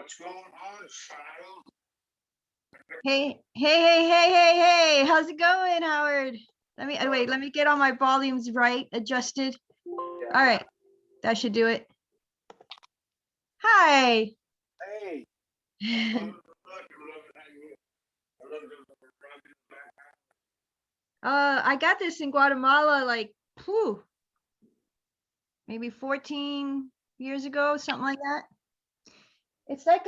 What's going on, child? Hey, how's it going, Howard? Let me get all my volumes right, adjusted. Yeah. All right, that should do it. Hi. Hey. I got this in Guatemala like, maybe 14 years ago, something like that. It's like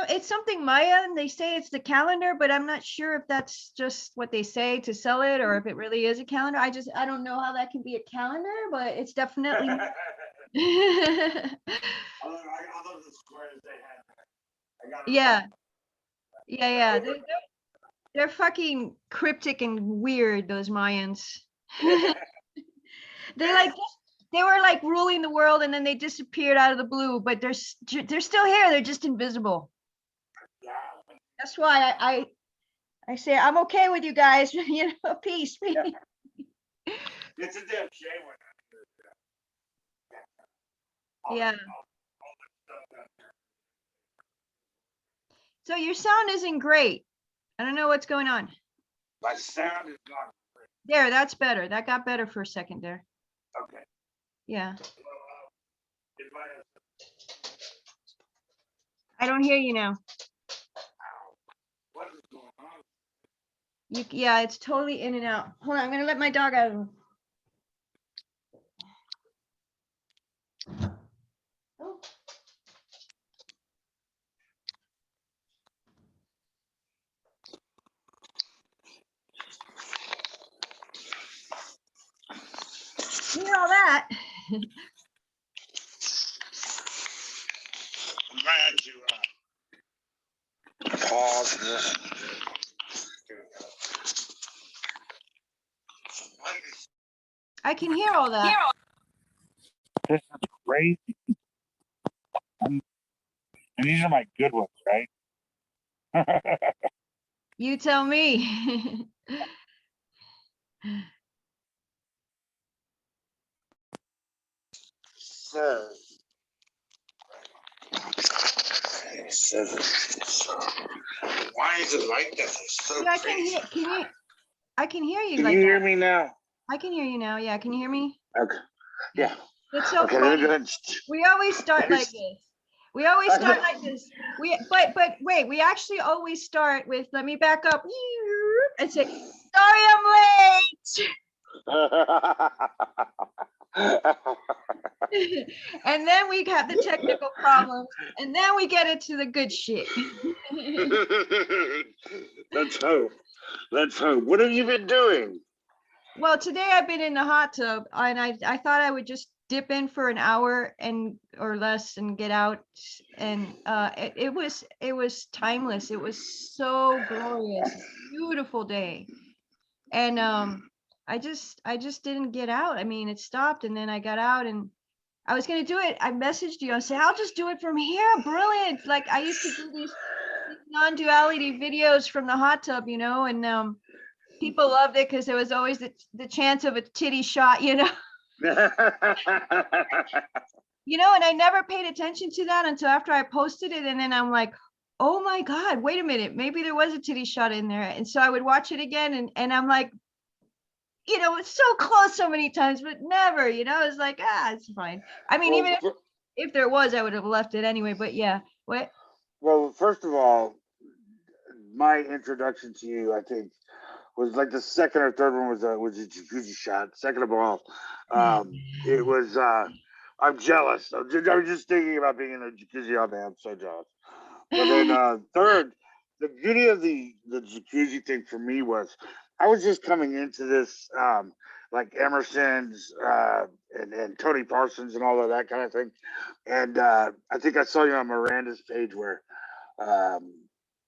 it's something Maya, and they say it's the calendar, but I'm not sure if that's just what they say to sell it or if it really is a calendar. I don't know how that can be a calendar, but it's definitely. I love the squares they had. I got Yeah. They're fucking cryptic and weird, those Mayans. They were like ruling the world, and then they disappeared out of the blue, but they're still here. They're just invisible. Yeah. That's why I say I'm okay with you guys. Peace. Yeah. It's a damn shame when yeah. So your sound isn't great. I don't know what's going on. my sound is not great. There, that's better. That got better for a second there. Okay. Yeah. I don't hear you now. What is going on? Yeah, it's totally in and out. Hold on, I'm gonna let my dog out. Oh. Hear all that? I'm glad you pause this. I can hear all that. This is crazy. And these are my good ones, right? You tell me. So, why is it like that? It's so Yeah, crazy. I can hear you. Can like you hear that. me now? I can hear you now. Yeah, can you hear me? Okay. Yeah. It's so Okay, funny. go ahead. We always start like this. But wait, we actually always start with, let me back up and say, sorry I'm late. And then we have the technical problems, and then we get into the good shit. Let's hope. Let's hope. What have you been doing? Well, today I've been in the hot tub, and I thought I would just dip in for an hour or less and get out, and it was timeless. It was so glorious, beautiful day, and I just didn't get out. I mean, it stopped, and then I got out, and I was gonna do it. I messaged you. I said, I'll just do it from here. Brilliant! Like I used to do these non-duality videos from the hot tub, and people loved it because there was always the chance of a titty shot, and I never paid attention to that until after I posted it, and then I'm like, oh my God, wait a minute, maybe there was a titty shot in there. And so I would watch it again, and I'm like, it's so close so many times, but never, it's like, it's fine. I mean, even if there was, I would have left it anyway, but yeah. What? Well, first of all, my introduction to you, I think, was like the second or third one was a jacuzzi shot. Second of all, it was. I'm jealous. I was just thinking about being in a jacuzzi all day. I'm so jealous. But then third, the beauty of the jacuzzi thing for me was I was just coming into this like Emerson's and Tony Parsons and all of that kind of thing, and I think I saw you on Miranda's page where um,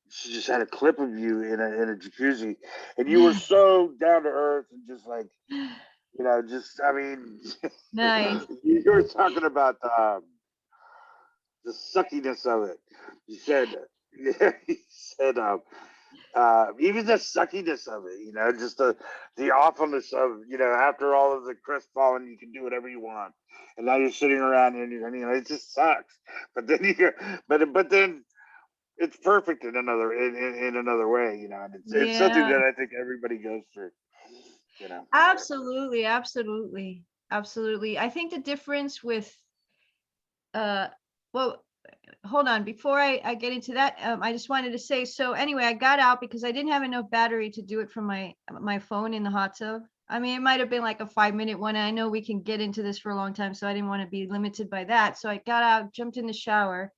she just had a clip of you in a jacuzzi, and you were so down to earth and just like just I mean, Nice. you were talking about the suckiness of it. You said, yeah, you said Even the suckiness of it, just the awfulness of, after all of the crestfallen, you can do whatever you want, and now you're sitting around and it just sucks. But then but then it's perfect in another way, and it's something Yeah, that I think everybody goes through, absolutely, absolutely, absolutely. I think the difference with uh well, hold on, before I get into that, I just wanted to say, so anyway, I got out because I didn't have enough battery to do it from my phone in the hot tub. I mean, it might have been like a 5-minute one. I know we can get into this for a long time, so I didn't want to be limited by that. So I got out, jumped in the shower,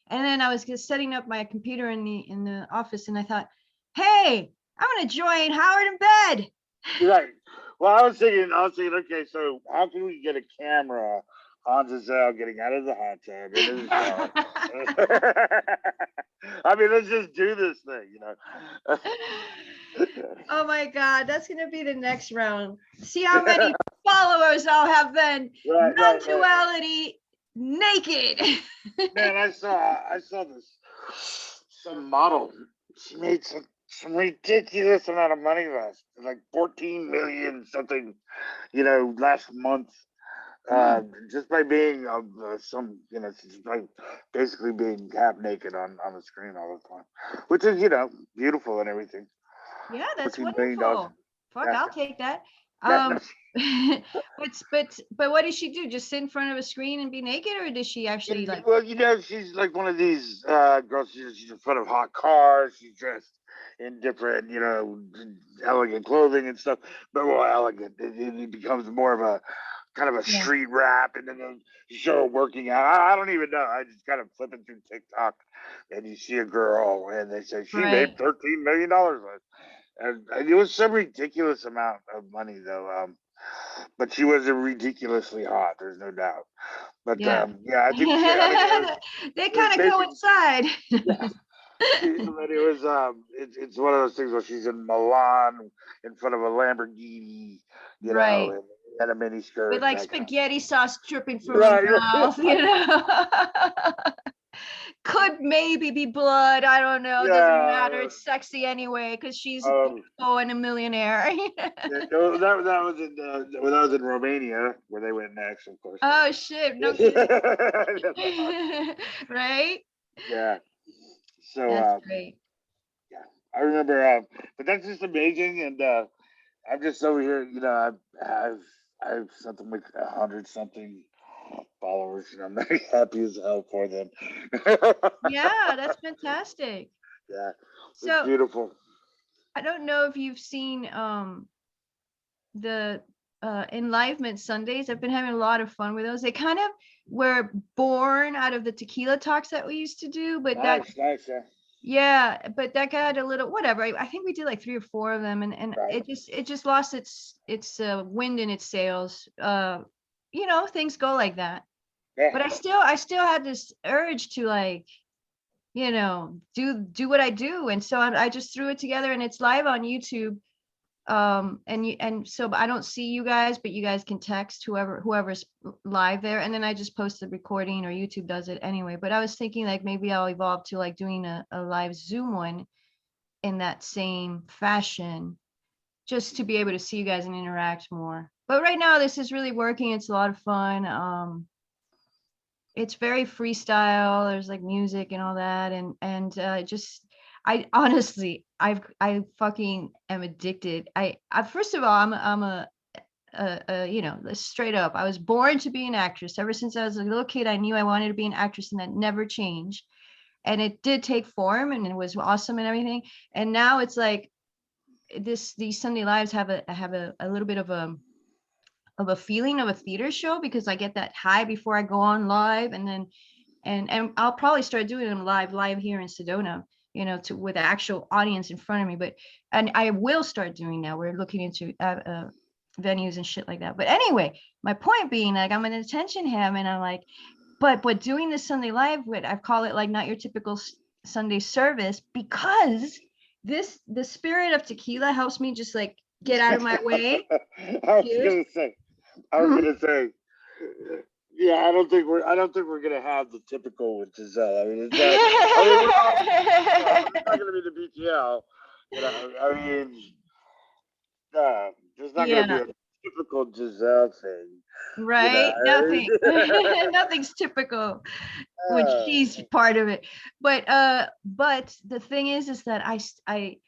and then I was just setting up my computer in the office, and I thought, hey, I'm gonna join Howard in bed. Right. Well, I was thinking, okay, so how can we get a camera on Giselle getting out of the hot tub into the shower? I mean, let's just do this thing. Oh my God, that's gonna be the next round. See how many followers I'll have then. Right. Non-duality naked. Man, I saw this some model. She made some ridiculous amount of money like 14 million something, last month. Just by being some, just by basically being half naked on the screen all the time, which is, beautiful and everything. Yeah, that's $14 million. wonderful. Fuck, Yeah, I'll take that. yeah, no, But what does she do? Just sit in front of a screen and be naked, or does she actually like? well, she's like one of these girls. She's in front of hot cars. She's dressed in different, elegant clothing and stuff. But well, elegant. It becomes more of a kind of a Yeah. street rap, and then you show her working out. I don't even know. I just kind of flipping through TikTok, and you see a girl, and they say she made Right. $13 million. And it was some ridiculous amount of money, though. But she was ridiculously hot. There's no doubt. But Yeah. yeah, I think I mean They it was kind of basically, coincide. yeah. But it was it's one of those things where she's in Milan in front of a Lamborghini, Right. and a mini With skirt and like that kind of. spaghetti sauce dripping from her Right, mouth, Could maybe be blood. I don't know. It doesn't matter. yeah. It's sexy anyway because she's Um, beautiful and a millionaire. that was in Romania where they went next, of course. Oh shit! No kidding. Right? Yeah. So That's great. yeah, I remember. But that's just amazing, and I'm just over here. I have something like 100 something followers, and I'm very happy as hell for them. Yeah, that's fantastic. Yeah, it's So beautiful. I don't know if you've seen the Enlivenment Sundays. I've been having a lot of fun with those. They kind of were born out of the tequila talks that we used to do, but that Nice, yeah. yeah, but that got a little whatever. I think we did like 3 or 4 of them, and Right. it just lost its wind in its sails. Things go like that. Yeah. But I still had this urge to like, do what I do, and so I just threw it together, and it's live on YouTube. So I don't see you guys, but you guys can text whoever's live there, and then I just post the recording, or YouTube does it anyway. But I was thinking like maybe I'll evolve to like doing a live Zoom one in that same fashion, just to be able to see you guys and interact more. But right now this is really working. It's a lot of fun. It's very freestyle. There's like music and all that, and just I honestly I fucking am addicted. I first of all I'm straight up. I was born to be an actress. Ever since I was a little kid, I knew I wanted to be an actress, and that never changed. And it did take form, and it was awesome and everything. And now it's like these Sunday lives have a little bit of a feeling of a theater show, because I get that high before I go on live, and then and I'll probably start doing them live here in Sedona, with actual audience in front of me. And I will start doing that. We're looking into venues and shit like that. But anyway, my point being, like, I'm an attention ham, and I'm like, but doing this Sunday live, I call it like not your typical Sunday service, because the spirit of tequila helps me just like get out of my way. I was Cheers. gonna say. I was gonna say. Yeah, I don't think we're gonna have the typical with Giselle. I mean, it's not. I mean, we're not. It's not gonna be the BTL. You know, I mean, there's not going to be Yeah, a typical Giselle thing. You know, right. Nothing. Nothing's typical when uh, she's part of it. But the thing is that I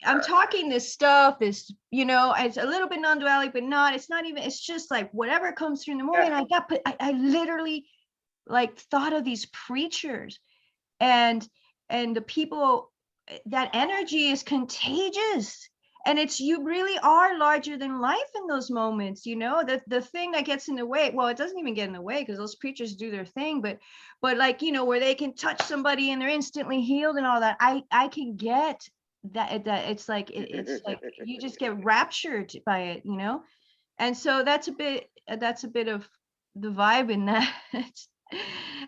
I'm talking this stuff is, it's a little bit non-duality, but not, it's not even, it's just like whatever comes through in the yeah. moment. I literally like thought of these preachers and the people. That energy is contagious, and it's, you really are larger than life in those moments. The thing that gets in the way, well, it doesn't even get in the way because those preachers do their thing, but like, where they can touch somebody and they're instantly healed and all that. I can get that it's like it's like you just get raptured by it. And so that's a bit of the vibe in that.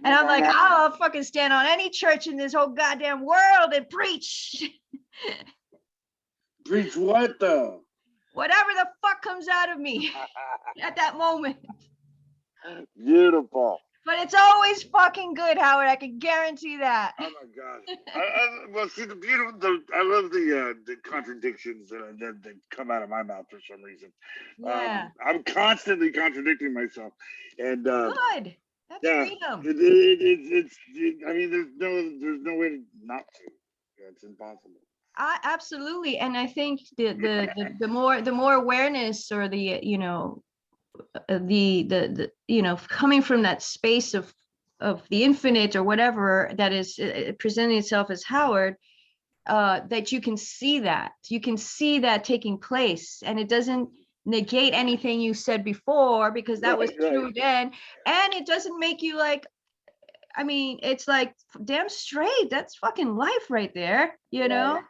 And I'm like, I'll fucking stand on any church in this whole goddamn world and preach Preach what though? whatever the fuck comes out of me at that moment. Beautiful. But it's always fucking good, Howard. I can guarantee that. Oh my god! Well, see the beautiful. I love the contradictions that come out of my mouth for some reason. Yeah. I'm constantly contradicting myself, and Good. That's yeah, freedom. I mean, there's no way to not to. Yeah, it's impossible. Absolutely. And I think the more awareness, or the coming from that space of the infinite or whatever that is presenting itself as Howard, that you can see that taking place, and it doesn't negate anything you said before, because that was Right, right, true then. And it doesn't make you like, I mean, it's like, damn straight, that's fucking life right there, right.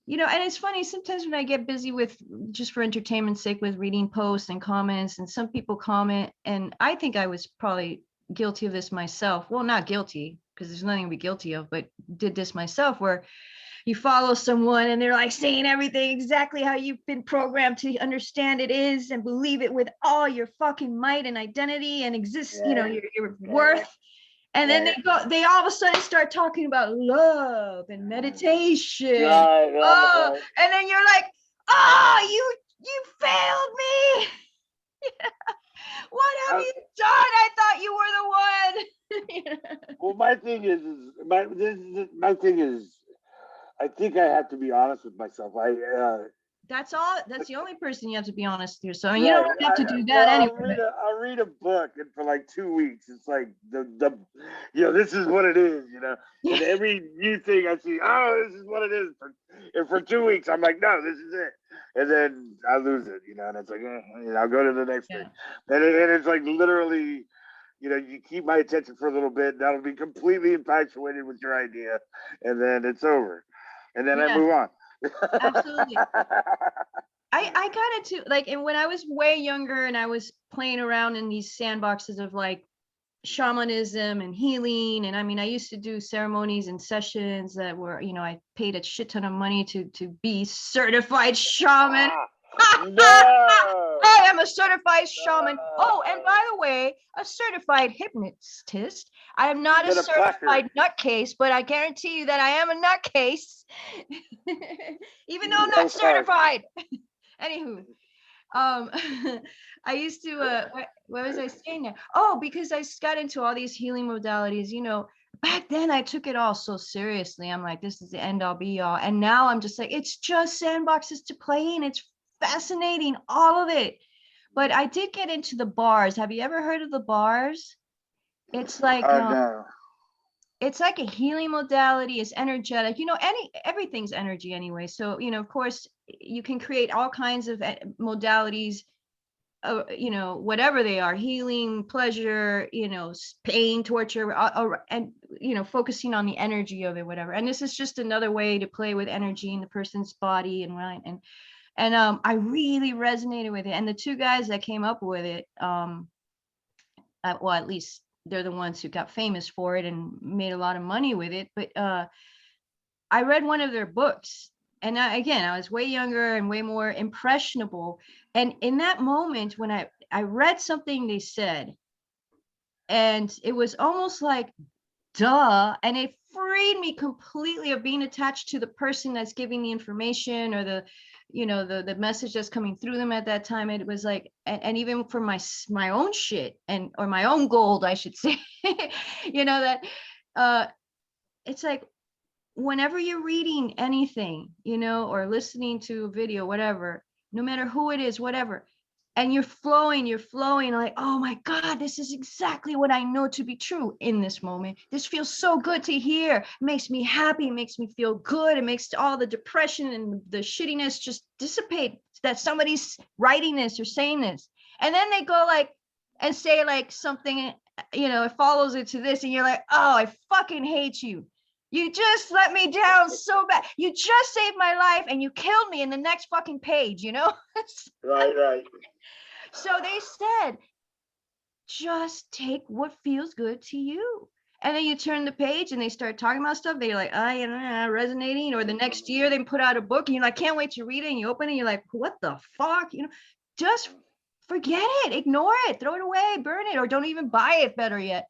and it's funny sometimes when I get busy with, just for entertainment's sake, with reading posts and comments, and some people comment, and I think I was probably guilty of this myself. Well, not guilty, because there's nothing to be guilty of, but did this myself, where you follow someone and they're like saying everything exactly how you've been programmed to understand it is, and believe it with all your fucking might and identity and exist, Right, your right, worth. And then right. they all of a sudden start talking about love and meditation. Right, right, Oh, right. and then you're like, oh, you failed me. What have Uh, you done? I thought you were the one. well, my thing my thing is, I think I have to be honest with myself. That's all. That's the only person you have to be honest with. So, and you Right. don't have to do that Well, anyway. I'll read a book, and for like 2 weeks, it's like this is what it is, And every new thing I see, oh, this is what it is. And for 2 weeks, I'm like, no, this is it. And then I lose it, And it's like, I'll go to the next thing. Yeah. And it's like literally, you keep my attention for a little bit, and I'll be completely infatuated with your idea, and then it's over, and then I Yeah, move on. absolutely. I got into like, and when I was way younger and I was playing around in these sandboxes of like shamanism and healing, and I mean, I used to do ceremonies and sessions that were, I paid a shit ton of money to be certified shaman. No. I am a certified shaman. Oh, and by the way, a certified hypnotist. I am not a Get a placard. certified nutcase, but I guarantee you that I am a nutcase, even though I'm not certified. Anywho, um, I used to, what was I saying now? Oh, because I got into all these healing modalities, back then I took it all so seriously. I'm like, this is the end all be all. And now I'm just like, it's just sandboxes to play in. It's fascinating, all of it. But I did get into the bars. Have you ever heard of the bars? It's like, No. it's like a healing modality. It's energetic, everything's energy anyway. So, of course you can create all kinds of modalities, whatever they are, healing, pleasure, pain, torture, and, focusing on the energy of it, whatever. And this is just another way to play with energy in the person's body and mind. And I really resonated with it. And the two guys that came up with it, well, at least they're the ones who got famous for it and made a lot of money with it. But I read one of their books, and again, I was way younger and way more impressionable. And in that moment, when I read something they said, and it was almost like duh. And it freed me completely of being attached to the person that's giving the information or the, you know, the message that's coming through them at that time. It was like, and even for my own shit and, or my own gold, I should say, you know, that it's like, whenever you're reading anything, you know, or listening to a video, whatever, no matter who it is, whatever, and you're flowing like, oh my God, this is exactly what I know to be true in this moment. This feels so good to hear. It makes me happy. It makes me feel good. It makes all the depression and the shittiness just dissipate that somebody's writing this or saying this. And then they go like, and say like something, you know, it follows it to this, and you're like, oh, I fucking hate you. You just let me down so bad. You just saved my life and you killed me in the next fucking page, you know? Right. So they said, just take what feels good to you. And then you turn the page and they start talking about stuff. They're like, you know, resonating. Or the next year they put out a book and you're like, can't wait to read it. And you open it, and you're like, what the fuck? You know, just forget it, ignore it, throw it away, burn it, or don't even buy it, better yet.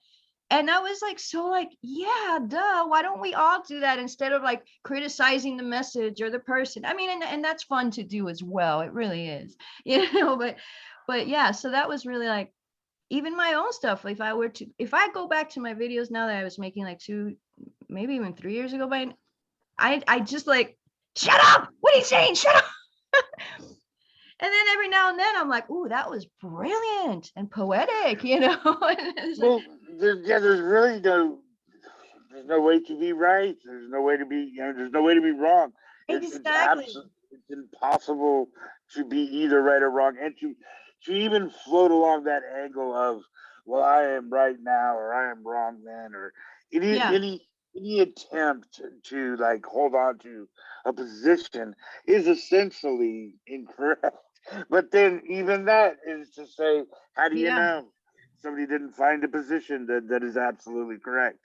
And I was like, so like, yeah, duh. Why don't we all do that instead of like criticizing the message or the person? I mean, and that's fun to do as well. It really is, you know, but yeah, so that was really like, even my own stuff. If I go back to my videos now that I was making like 2, maybe even 3 years ago, but I just like, shut up. What are you saying? Shut up. And then every now and then I'm like, ooh, that was brilliant and poetic, you know? Well, there's really there's no way to be right. There's no way to be, there's no way to be wrong. Exactly. It's impossible to be either right or wrong, and to even float along that angle of, well, I am right now or I am wrong then, or any Yeah. any any attempt to like hold on to a position is essentially incorrect. But then even that is to say, how do you Yeah. know somebody didn't find a position that is absolutely correct?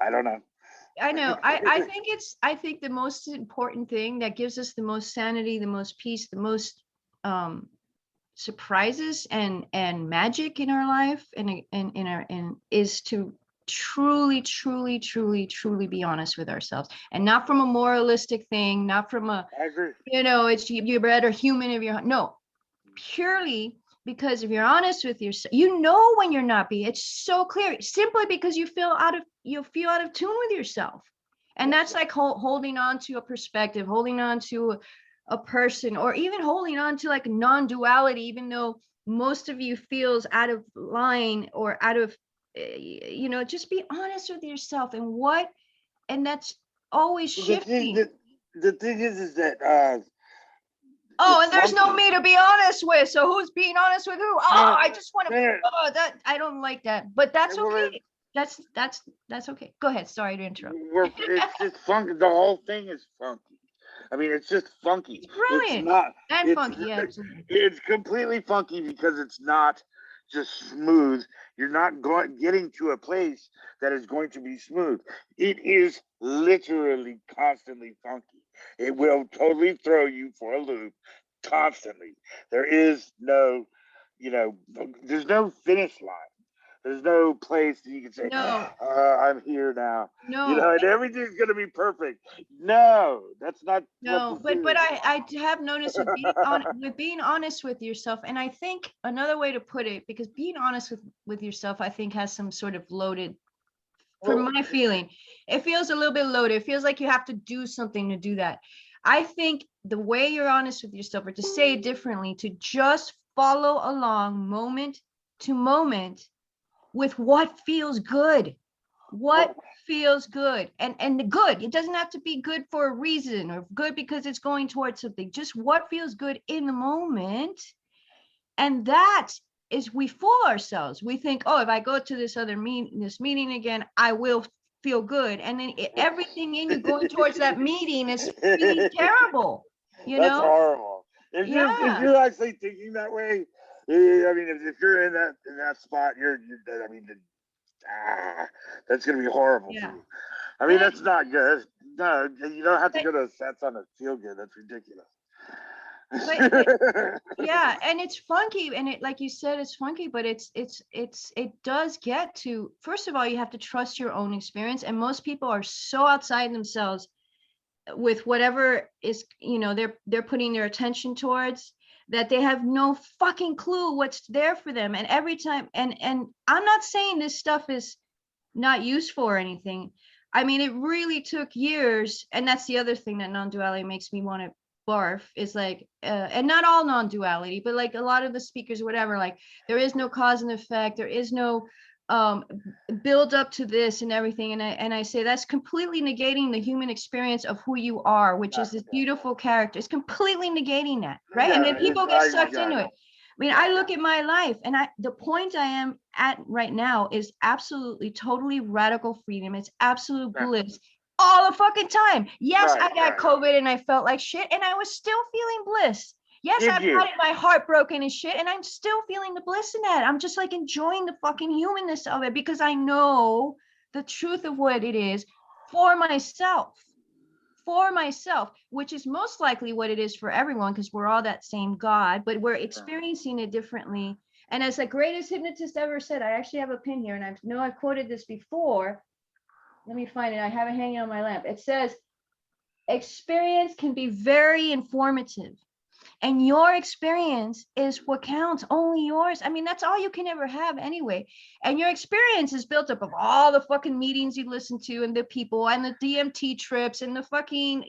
I don't know. I know. I think the most important thing that gives us the most sanity, the most peace, the most um surprises and magic in our life and in our and is to truly be honest with ourselves, and not from a moralistic thing, not from a, I agree. you know, it's you're better human if you're no, purely because if you're honest with yourself, you know when you're not being, it's so clear, simply because you feel out of tune with yourself. And Yeah. that's like holding on to a perspective, holding on to a person, or even holding on to like non-duality, even though most of you feels out of line or out of, you know, just be honest with yourself and that's always Well, shifting. the thing is that Oh, it's and there's no funky. me to be honest with. So who's being honest with who? No, Oh, no, I just want to. no, no. Oh, that I don't like that, but that's Well, okay. That's okay. Go ahead. Sorry to interrupt. it's just funky. The whole thing is funky. I mean, it's just funky. It's It's brilliant not. and It's funky. Yeah, absolutely. it's completely funky because it's not just smooth. You're not getting to a place that is going to be smooth. It is literally constantly funky. It will totally throw you for a loop constantly. There is no, there's no finish line. There's no place that you can say, No, I'm here now. no, And everything's going to be perfect. No, that's not what no. this But is. I have noticed with being honest with yourself, and I think another way to put it, because being honest with yourself, I think has some sort of loaded, for Well, my feeling, it feels a little bit loaded. It feels like you have to do something to do that. I think the way you're honest with yourself, or to say it differently, to just follow along moment to moment with what feels good. What well, feels good, and the good, it doesn't have to be good for a reason or good because it's going towards something, just what feels good in the moment. And that is, we fool ourselves. We think, oh, if I go to this meeting again, I will feel good. And then everything in you going towards that meeting is feeling terrible, you that's know? horrible. If Yeah. you're actually thinking that way, I mean, if you're in that spot, I mean, that's gonna be horrible for Yeah. you. I mean, But, that's not good. No, you don't have to but go to sets on a feel good. That's ridiculous. but yeah, and it's funky, and it, like you said, it's funky, but it does get to, first of all, you have to trust your own experience, and most people are so outside themselves with whatever is, they're putting their attention towards, that they have no fucking clue what's there for them. And every time, and I'm not saying this stuff is not useful or anything. I mean, it really took years, and that's the other thing that non-duality makes me want to barf, is like, and not all non-duality, but like a lot of the speakers, whatever, like there is no cause and effect, there is no build up to this and everything. And I say that's completely negating the human experience of who you are, which is this beautiful character. It's completely negating that, right? And then people get sucked into it. I mean, I look at my life, and the point I am at right now is absolutely, totally radical freedom. It's absolute bliss all the fucking time. Yes, I got COVID and I felt like shit, and I was still feeling bliss. Yes, I've had my heart broken and shit, and I'm still feeling the bliss in that. I'm just like enjoying the fucking humanness of it, because I know the truth of what it is for myself, which is most likely what it is for everyone, because we're all that same God, but we're experiencing it differently. And as the greatest hypnotist ever said, I actually have a pin here, and I know I've quoted this before. Let me find it. I have it hanging on my lamp. It says, experience can be very informative, and your experience is what counts, only yours. I mean, that's all you can ever have anyway. And your experience is built up of all the fucking meetings you listen to, and the people, and the DMT trips, and the fucking,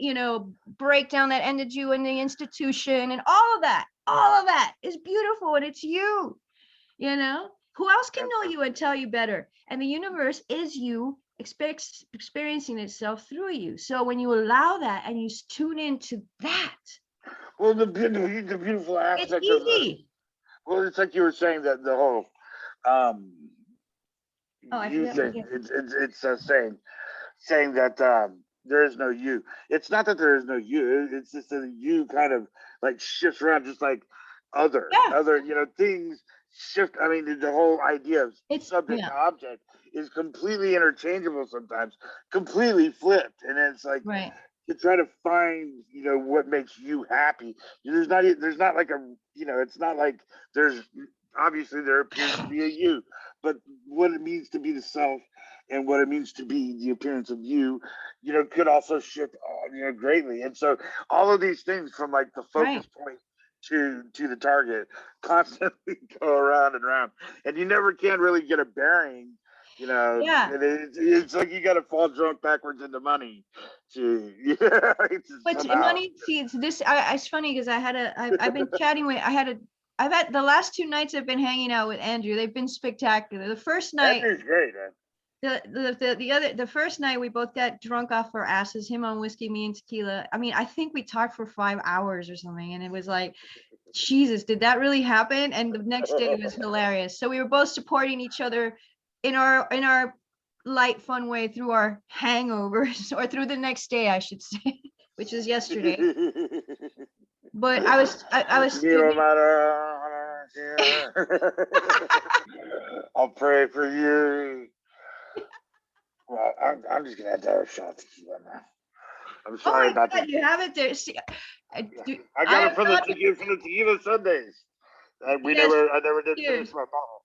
breakdown that ended you in the institution, and all of that. All of that is beautiful, and it's you. Who else can know you and tell you better? And the universe is you experiencing itself through you. So when you allow that and you tune into that, well, the beautiful aspect it's easy. Well, it's like you were saying that the whole you thing. It's saying that there is no you. It's not that there is no you. It's just that you kind of like shifts around, just like other things shift. I mean, the whole idea of subject to object is completely interchangeable sometimes, completely flipped, and it's like to try to find what makes you happy. There's not like a it's not like there's obviously there appears to be a you, but what it means to be the self and what it means to be the appearance of you could also shift greatly. And so all of these things, from like the focus point to the target, constantly go around and around, and you never can really get a bearing. It's like you got to fall drunk backwards into money but money, see, it's this. It's funny because I've been chatting with, I've had the last 2 nights I've been hanging out with Andrew. They've been spectacular. The first night, Andrew's great, man. The first night we both got drunk off our asses, him on whiskey, me and tequila. I mean, I think we talked for 5 hours or something, and it was like, Jesus, did that really happen? And the next day it was hilarious. So we were both supporting each other in our light, fun way through our hangovers, or through the next day, I should say, which was yesterday. But I was I'll pray for you. Well, I'm just gonna have to have a shot of tequila now. I'm sorry about that. You have it there. See, I got it from the tequila Sundays. I never did finish my bottle.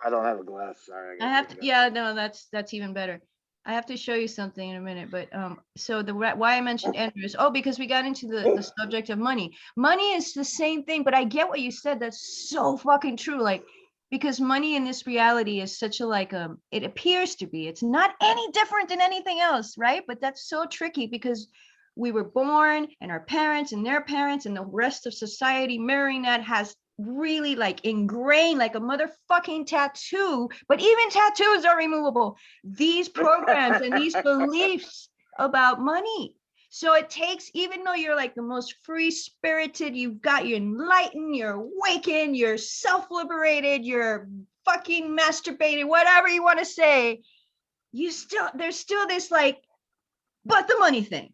I don't have a glass. Sorry. I have to. Yeah, no, that's even better. I have to show you something in a minute, but so why I mentioned Andrew is because we got into the subject of money. Money is the same thing, but I get what you said. That's so fucking true. Like, because money in this reality is such a it appears to be. It's not any different than anything else, right? But that's so tricky because we were born, and our parents and their parents and the rest of society mirroring that has really like ingrained like a motherfucking tattoo. But even tattoos are removable. These programs and these beliefs about money. So it takes, even though you're like the most free spirited, you're enlightened, you're awakened, you're self-liberated, you're fucking masturbated, whatever you want to say, there's still this like, but the money thing.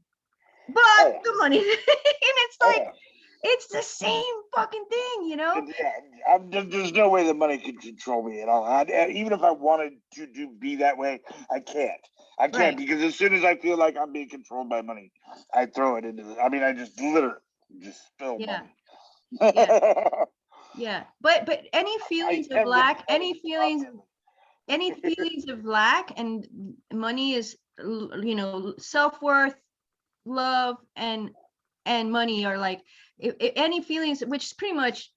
But the money thing. And it's like, it's the same fucking thing, Yeah, there's no way the money can control me at all. Even if I wanted to be that way, I can't. Because as soon as I feel like I'm being controlled by money, I throw it into I just literally Just spill Yeah. money. Yeah. Yeah. But any I feelings of have the lack, money constantly. any feelings of lack and money is, you know, self-worth, love, and money are like, any feelings, which is pretty much,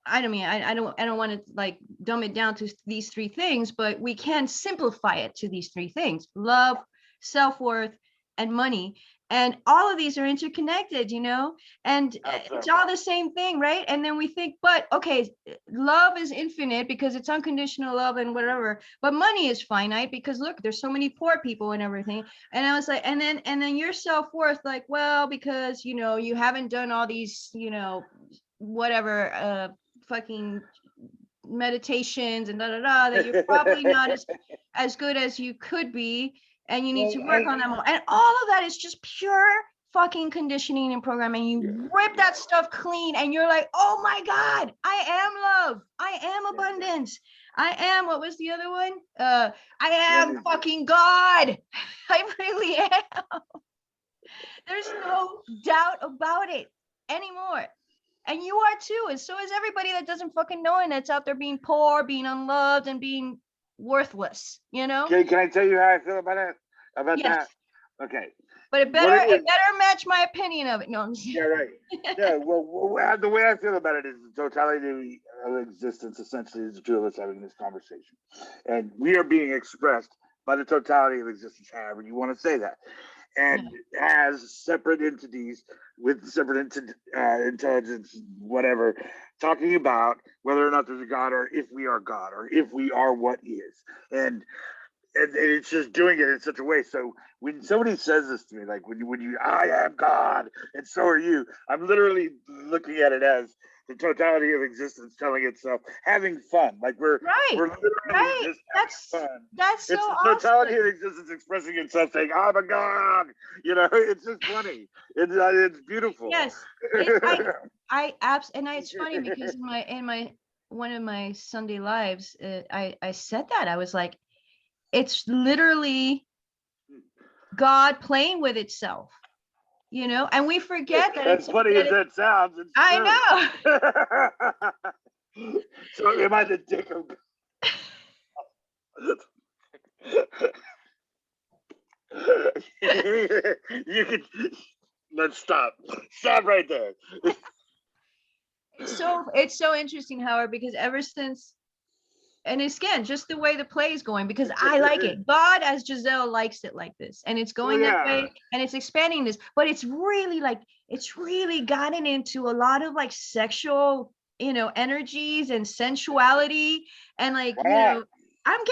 I don't mean, I don't want to like dumb it down to these three things, but we can simplify it to these three things: love, self-worth, and money. And all of these are interconnected, you know, and How it's so? all the same thing, right? And then we think, but okay, love is infinite because it's unconditional love and whatever, but money is finite because look, there's so many poor people and everything. And I was like, and then your self-worth, like, well, because you know, you haven't done all these, you know, whatever, fucking meditations and da da da, that you're probably not as good as you could be, and you need Well, to work on that more. And all of that is just pure fucking conditioning and programming. You rip that stuff clean, and you're like, oh my god, I am love, I am abundance, I am, what was the other one? I am fucking God. I really am. There's no doubt about it anymore. And you are too, and so is everybody that doesn't fucking know and that's out there being poor, being unloved, and being worthless, you know? Okay, can I tell you how I feel about it? About Yes. that? Okay. But it What it is? better match my opinion of it. No, I'm just Yeah, right. Yeah, well, the way I feel about it is the totality of existence essentially is the two of us having this conversation. And we are being expressed by the totality of existence, however you want to say that. And as separate entities with separate intelligence, whatever, talking about whether or not there's a God, or if we are God, or if we are what is. And it's just doing it in such a way. So when somebody says this to me, like when you, I am God, and so are you, I'm literally looking at it as the totality of existence telling itself, having fun. Like we're literally just having fun. That's so It's the awesome. totality of existence expressing itself, saying, "I'm a God." You know, it's just funny. It's beautiful. Yes, and it's funny because in my one of my Sunday lives, I said that I was like, it's literally God playing with itself, you know, and we forget that As funny as that sounds, it's I true. Know. So am I the dick of God? You can, let's stop right there. It's so interesting, Howard, because ever since, and it's, again, just the way the play is going, because I like it. God, as Giselle, likes it like this, and it's going that way, and it's expanding this, but it's really like, it's really gotten into a lot of like sexual, you know, energies and sensuality, and like, you know, I'm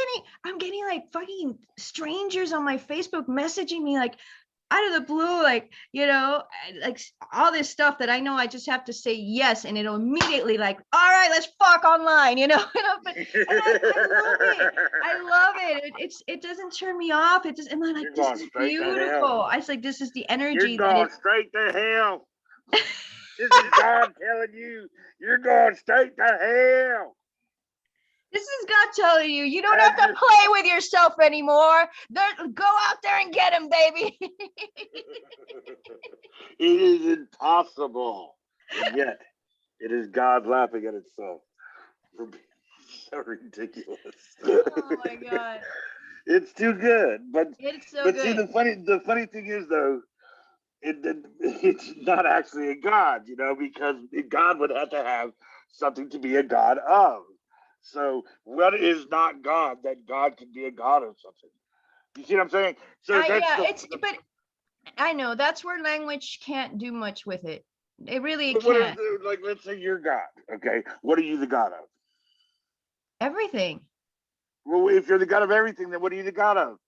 getting like fucking strangers on my Facebook messaging me like out of the blue, like, you know, like all this stuff that I know I just have to say yes, and it'll immediately like, all right, let's fuck online, you know. But and I love it. It doesn't turn me off. It just, and I'm like, this is beautiful. I was like, this is the energy. You're going straight to hell. This is God telling you, you're going straight to hell. This is God telling you, you don't have to play with yourself anymore. Go out there and get him, baby. It is impossible. And yet, it is God laughing at itself for being so ridiculous. Oh my God. It's too good. But it's so but good. see, the funny thing is though, it's not actually a God, you know, because God would have to have something to be a God of. So what is not God that God can be a God of something? You see what I'm saying? So but I know that's where language can't do much with it. It really what can't. like, let's say you're God. Okay, what are you the God of? Everything. Well, if you're the God of everything, then what are you the God of?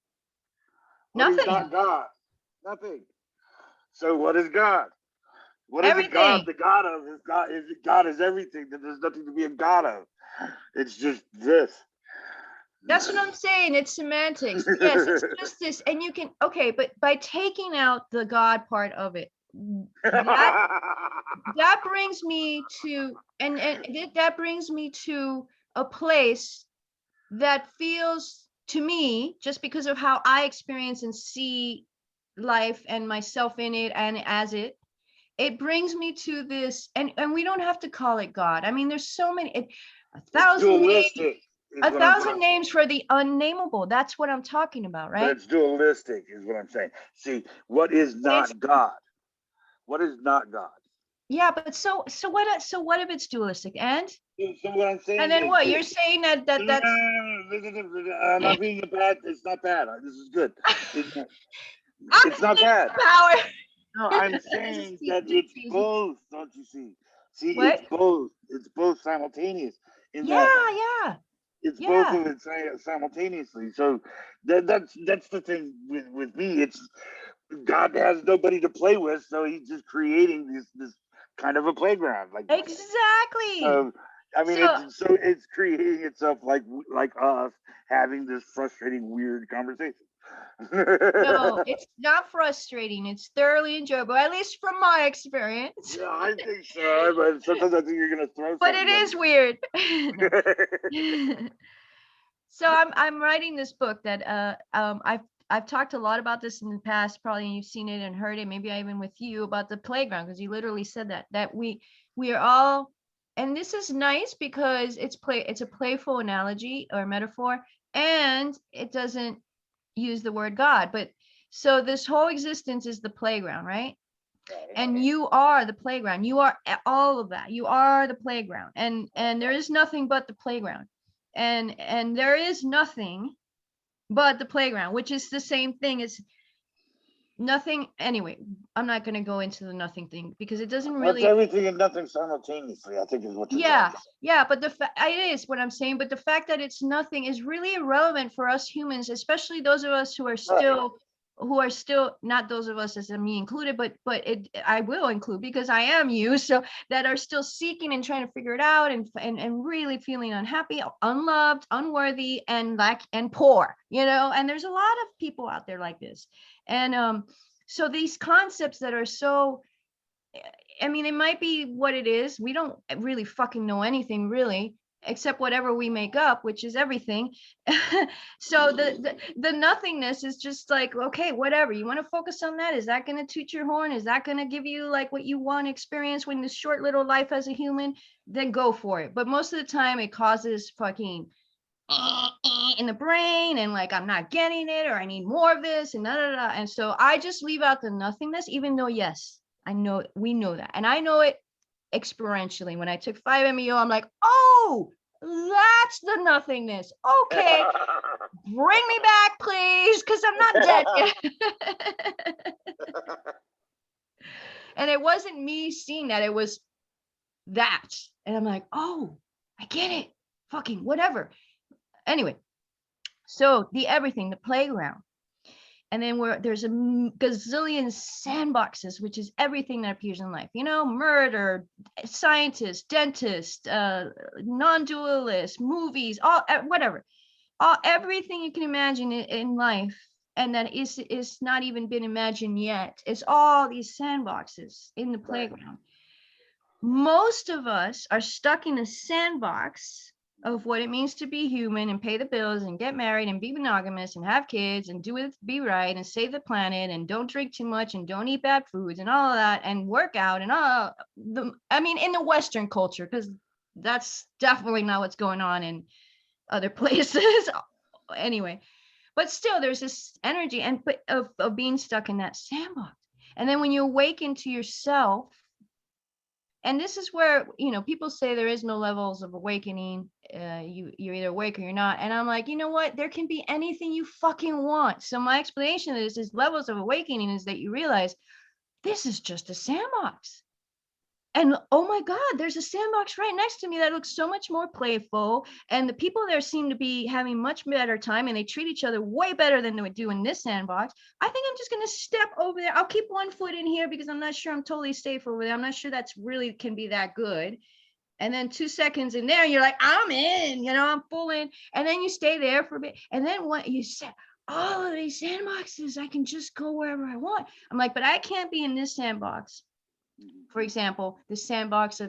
What is not God? Nothing. So what is God? What is a God the God of? Is God is everything, then there's nothing to be a God of. It's just this. That's what I'm saying. It's semantics. Yes, it's just this. And you can, okay, but by taking out the God part of it, that brings me to, and that brings me to a place that feels to me, just because of how I experience and see life and myself in it and as it, it brings me to this, and we don't have to call it God. I mean, there's so many, a It's thousand names, dualistic, is a what I'm thousand saying. names for the unnameable. That's what I'm talking about, But right? it's dualistic, is what I'm saying. See, what is But it's, not God? What is not God? yeah, but so what if it's dualistic? So what I'm And saying then is what? You're this. saying that No, no, that's no, no, no, no, no, I'm not being bad. It's not bad. This is good. It, I'm it's not seeing bad. the power. No, I'm This is saying too, that too it's cheesy. both. Don't you see? See, it's What? both. It's both simultaneous. In Yeah, that yeah, it's both yeah. of it simultaneously. So that's the thing with me. It's God has nobody to play with, so he's just creating this kind of a playground, like you said. Exactly. So I mean, So it's creating itself like us having this frustrating, weird conversation. no, it's not frustrating. It's thoroughly enjoyable, at least from my experience. Yeah, I think so, but sometimes I think you're gonna throw But it something at is me. weird. No. So I'm writing this book that I've talked a lot about this in the past, probably you've seen it and heard it, maybe I even with you, about the playground, because you literally said that we are all, and this is nice because it's a playful analogy or metaphor, and it doesn't use the word God, but so this whole existence is the playground, right? Right. And you are the playground. You are all of that. You are the playground, and there is nothing but the playground, and there is nothing but the playground, which is the same thing as nothing. Anyway, I'm not going to go into the nothing thing because it doesn't Well, it's really. everything and nothing simultaneously, I think is what you're trying Yeah, to say. yeah, but it is what I'm saying. But the fact that it's nothing is really irrelevant for us humans, especially those of us Right. who are still not those of us as me included, but I will include because I am you, so that are still seeking and trying to figure it out, and really feeling unhappy, unloved, unworthy, and poor, and there's a lot of people out there like this. And so these concepts that are so, I mean, it might be what it is. We don't really fucking know anything really, except whatever we make up, which is everything. So the nothingness is just like, okay, whatever. You want to focus on that? Is that going to toot your horn? Is that going to give you like what you want to experience when this short little life as a human? Then go for it. But most of the time it causes fucking in the brain, and like I'm not getting it, or I need more of this, and da, da, da. And so I just leave out the nothingness, even though yes, I know we know that, and I know it experientially. When I took 5-MeO, I'm like, oh, that's the nothingness. Okay, bring me back, please, because I'm not dead yet. And it wasn't me seeing that, it was that. And I'm like, oh, I get it. Fucking whatever. Anyway, so the everything, the playground. And then there's a gazillion sandboxes, which is everything that appears in life, murder, scientist, dentist, non-dualist, movies, all whatever, everything you can imagine in life, and that is not even been imagined yet. It's all these sandboxes in the Right. playground. Most of us are stuck in a sandbox of what it means to be human and pay the bills and get married and be monogamous and have kids and do it, be right and save the planet and don't drink too much and don't eat bad foods and all of that and work out and I mean, in the Western culture, because that's definitely not what's going on in other places. Anyway, but still there's this energy of being stuck in that sandbox. And then when you awaken to yourself, and this is where people say there is no levels of awakening, you're either awake or you're not, and I'm like, you know what, there can be anything you fucking want. So my explanation of this is levels of awakening is that you realize this is just a sandbox, and oh my god, there's a sandbox right next to me that looks so much more playful, and the people there seem to be having much better time, and they treat each other way better than they would do in this sandbox. I think I'm just going to step over there. I'll keep one foot in here because I'm not sure I'm totally safe over there. I'm not sure that's really can be that good. And then 2 seconds in there, you're like, I'm in, I'm full in. And then you stay there for a bit, and then what you said, all of these sandboxes, I can just go wherever I want. I'm like, but I can't be in this sandbox. For example, the sandbox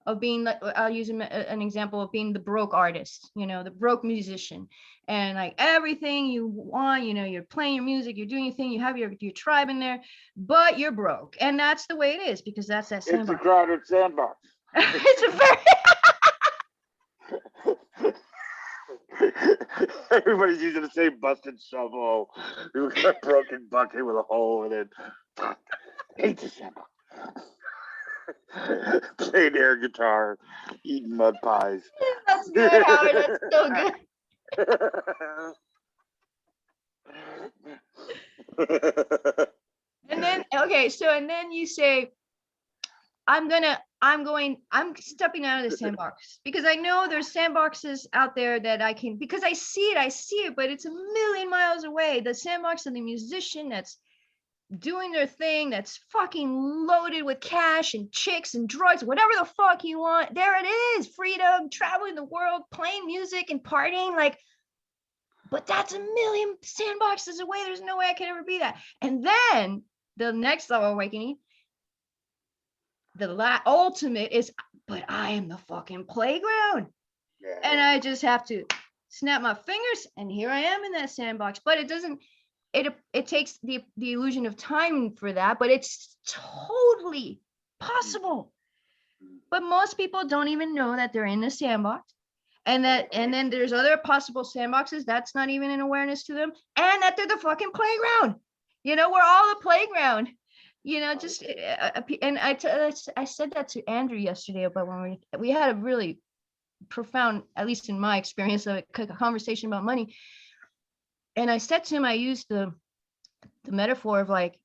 of being, I'll use an example of being the broke artist, you know, the broke musician, and like everything you want, you know, you're playing your music, you're doing your thing, you have your tribe in there, but you're broke. And that's the way it is, because that's that It's a sandbox. crowded sandbox. It's a very Everybody's using the same busted shovel. We got a broken bucket with a hole in it. Hate the sandbox. Playing air guitar, eating mud pies. that's good, Howard. That's so good. And then, okay, so, and then you say, I'm stepping out of the sandbox, because I know there's sandboxes out there that I can, because I see it, but it's a million miles away. The sandbox of the musician that's doing their thing, that's fucking loaded with cash and chicks and drugs, whatever the fuck you want. There it is, freedom, traveling the world, playing music and partying, like, but that's a million sandboxes away. There's no way I can ever be that. And then the next level awakening, the ultimate is, but I am the fucking playground. Yeah. And I just have to snap my fingers, and here I am in that sandbox. But it doesn't, it takes the illusion of time for that, but it's totally possible. But most people don't even know that they're in the sandbox, and then there's other possible sandboxes that's not even an awareness to them, and that they're the fucking playground. You know, we're all a playground. You know, just, and I said that to Andrew yesterday, about when we had a really profound, at least in my experience, a conversation about money. And I said to him, I used the metaphor of like,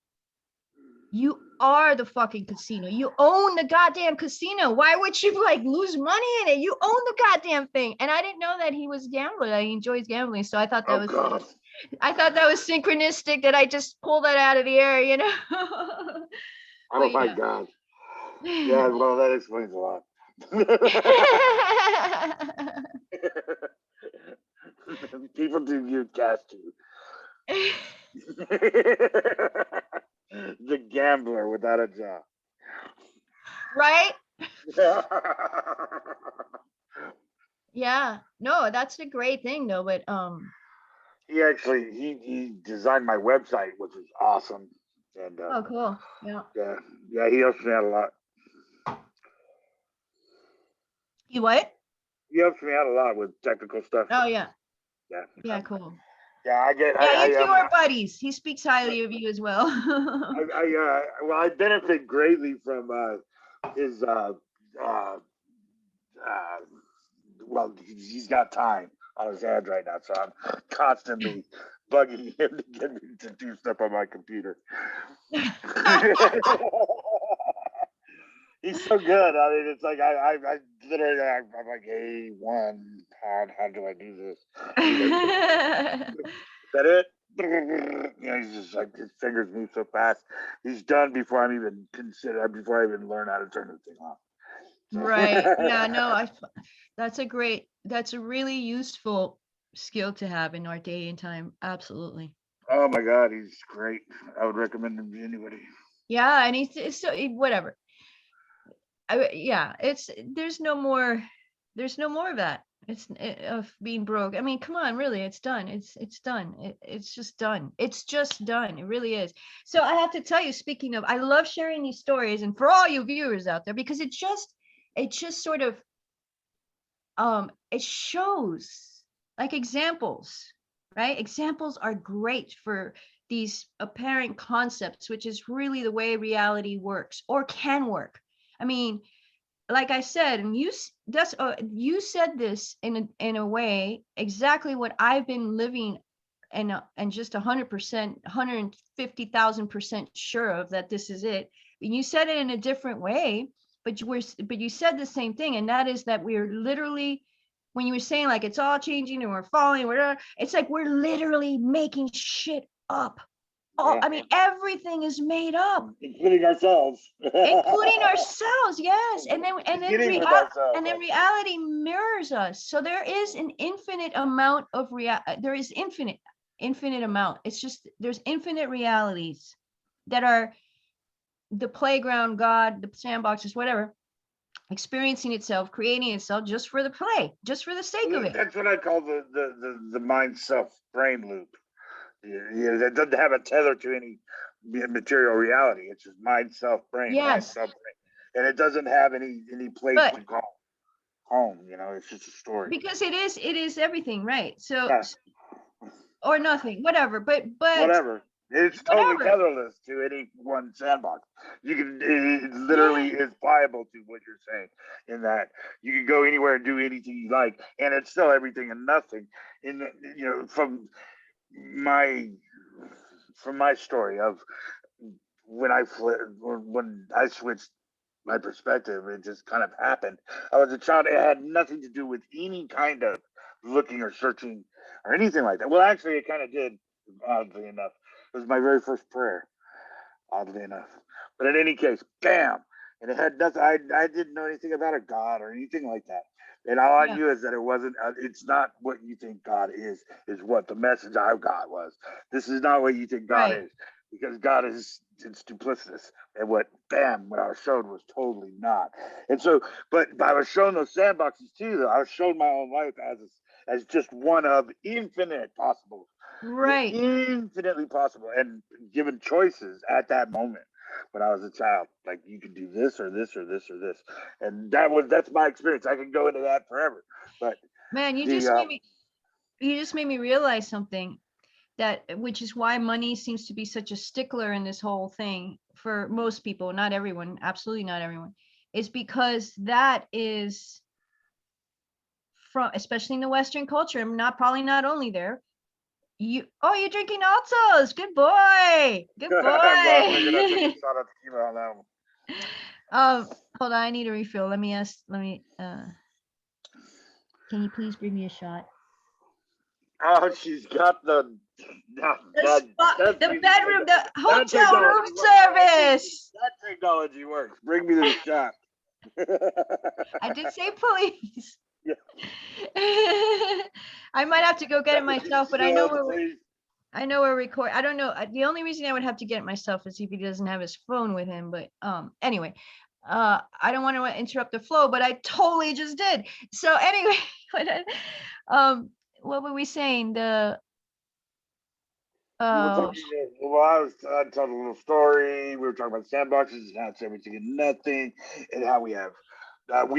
you are the fucking casino. You own the goddamn casino. Why would you like lose money in it? You own the goddamn thing. And I didn't know that he was gambling. He enjoys gambling. So I thought that was synchronistic, that I just pulled that out of the air, you know. Oh my God. Yeah, well, that explains a lot. People do view cash too. The gambler without a job. Right? Yeah. No, that's a great thing though, but he designed my website, which was awesome. And oh, cool. Yeah. Yeah, he helps me out a lot. He what? He helps me out a lot with technical stuff. Oh yeah. Yeah, cool. Yeah, I get. Yeah, you two are buddies. He speaks highly of you as well. I benefit greatly from his. Well, he's got time on his hands right now, so I'm constantly bugging him to get me to do stuff on my computer. He's so good. I mean, it's like I literally, I'm like, hey, how do I do this? Is that it? You know, he's just like, his fingers move so fast. He's done before I even learn how to turn the thing off. Right. Yeah, no, that's a really useful skill to have in our day and time. Absolutely. Oh my God, he's great. I would recommend him to anybody. Yeah, and he's so whatever. There's no more of that. It's of being broke. I mean, come on, really, it's done. It's done. It's just done. It's just done. It really is. So I have to tell you, speaking of, I love sharing these stories, and for all you viewers out there, because it just sort of it shows like examples, right? Examples are great for these apparent concepts, which is really the way reality works or can work. I mean, like I said, and you said this in a way exactly what I've been living and just 100%, 150,000% sure of, that this is it. And you said it in a different way, but you said the same thing, and that is that we're literally, when you were saying like it's all changing and we're falling, whatever, it's like we're literally making shit up. Oh, I mean, everything is made up, including ourselves. Yes, and then reality mirrors us. So there is an infinite amount of there is infinite amount. It's just there's infinite realities that are the playground, God, the sandboxes, whatever. experiencing itself, creating itself just for the play, just for the sake of it. That's what I call the mind self brain loop. That doesn't have a tether to any material reality. It's just mind self brain, mind Yes, self brain, and it doesn't have any place but to call home. You know, it's just a story. because it is everything, right? So Yeah, or nothing, whatever. But whatever. It's totally whatever. tetherless to any one sandbox. You can, it literally is pliable to what you're saying in that you can go anywhere and do anything you like, and it's still everything and nothing. In the, you know, my from my story of when I switched my perspective, it just kind of happened. I was a child. It had nothing to do with any kind of looking or searching or anything like that. Well, actually, it kind of did, oddly enough. It was my very first prayer, oddly enough. But in any case, bam. And it had nothing, I didn't know anything about a God or anything like that. And all I Yeah, knew is that it wasn't, it's not what you think God is what the message I got was. This is not what you think God right. is, because God is, it's duplicitous. And what I was shown was totally not. And so, but I was shown those sandboxes too, though. I was shown my own life as just one of infinite possible, Right. infinitely possible, and given choices at that moment when I was a child. Like you could do this or this or this or this, and that's my experience. I can go into that forever. But Man, the you just made me realize something, that which is why money seems to be such a stickler in this whole thing for most people, not everyone, absolutely not everyone, is because that is from, especially in the Western culture, and not probably not only there. You're drinking Altos. Good boy. Good well, I figured I'd take a boy. shot at tequila on that one. Hold on, I need a refill. Let me can you please bring me a shot? Oh, she's got the The bedroom, the that hotel room technology works. service. That technology works. Bring me the shot. I did say please. Yeah. I might have to go get it myself, but I know Please. we're recording. I don't know. The only reason I would have to get it myself is if he doesn't have his phone with him. But anyway, I don't want to interrupt the flow, but I totally just did. So anyway, what were we saying? The We were talking, I told a little story. We were talking about sandboxes and how it's everything and nothing, and how we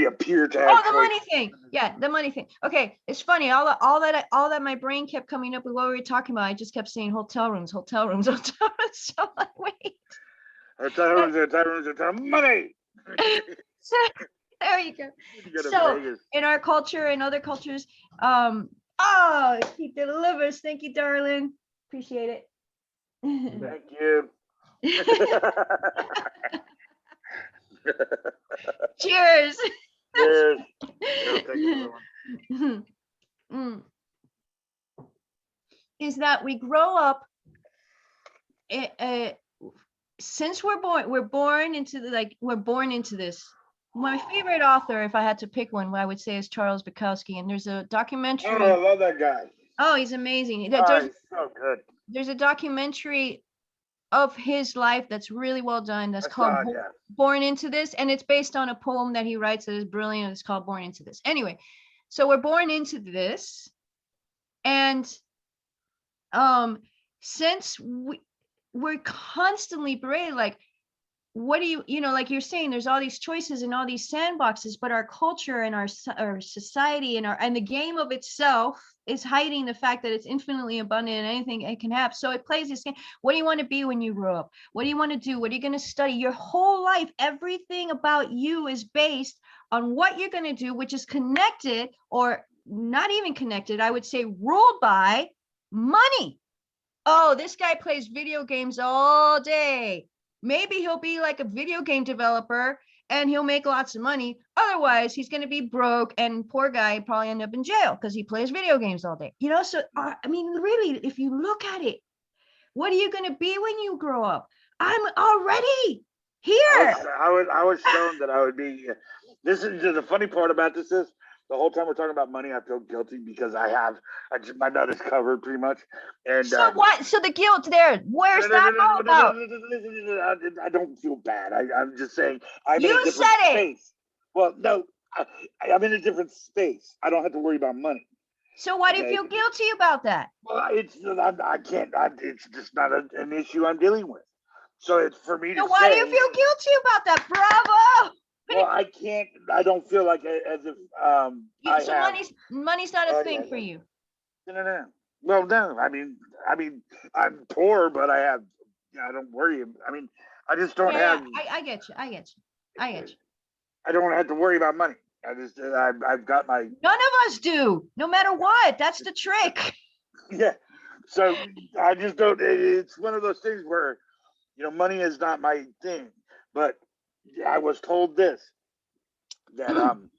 appear to have the choice. money thing. Yeah, the money thing. Okay, it's funny. All that my brain kept coming up with what we were talking about. I just kept saying hotel rooms, hotel rooms, hotel rooms. So I'm like, wait. Hotel rooms, money. So, there you go. So in our culture and other cultures, he delivers. Thank you, darling. Appreciate it. Thank you. Cheers. Cheers. Is that we grow up, since we're born into this. My favorite author, if I had to pick one, I would say is Charles Bukowski. And there's a documentary. Oh, I love that guy. Oh, he's amazing. He's so good. There's a documentary of his life that's really well done. That's called Born Into This. And it's based on a poem that he writes that is brilliant. It's called Born Into This. Anyway, so we're born into this. And since we're constantly berated, like, what do you know, like you're saying, there's all these choices and all these sandboxes, but our culture and our society and the game of itself is hiding the fact that it's infinitely abundant and anything it can have. So it plays this game. What do you want to be when you grow up? What do you want to do? What are you going to study? Your whole life, everything about you is based on what you're going to do, which is connected, or not even connected, I would say ruled by money. Oh, this guy plays video games all day. Maybe he'll be like a video game developer and he'll make lots of money. Otherwise, he's going to be broke, and poor guy probably end up in jail because he plays video games all day. You know, so I mean, really, if you look at it, what are you going to be when you grow up? I'm already here. I was shown that I would be. This is the funny part about this is the whole time we're talking about money, I feel guilty because my nut is covered pretty much. And so what? So the guilt there, where's that all about? I don't feel bad. I'm just saying I'm you in a different said space. Well, no, I'm in a different space. I don't have to worry about money. So why do you Okay. feel guilty about that? Well, I can't. It's just not an issue I'm dealing with. So it's for me to So why do you say, feel guilty about that? Bravo. well, I can't. I don't feel like as if You, I so have. money's not a Oh thing yeah, for yeah. you. No, no, no. Well, no. I mean, I'm poor, but I have. I don't worry. I mean, I just don't Yeah, yeah. have. I get you. I get you. I get you. I don't have to worry about money. I've got my None of us do, no matter what. That's the trick. yeah. So I just don't. It's one of those things where money is not my thing. But I was told this that um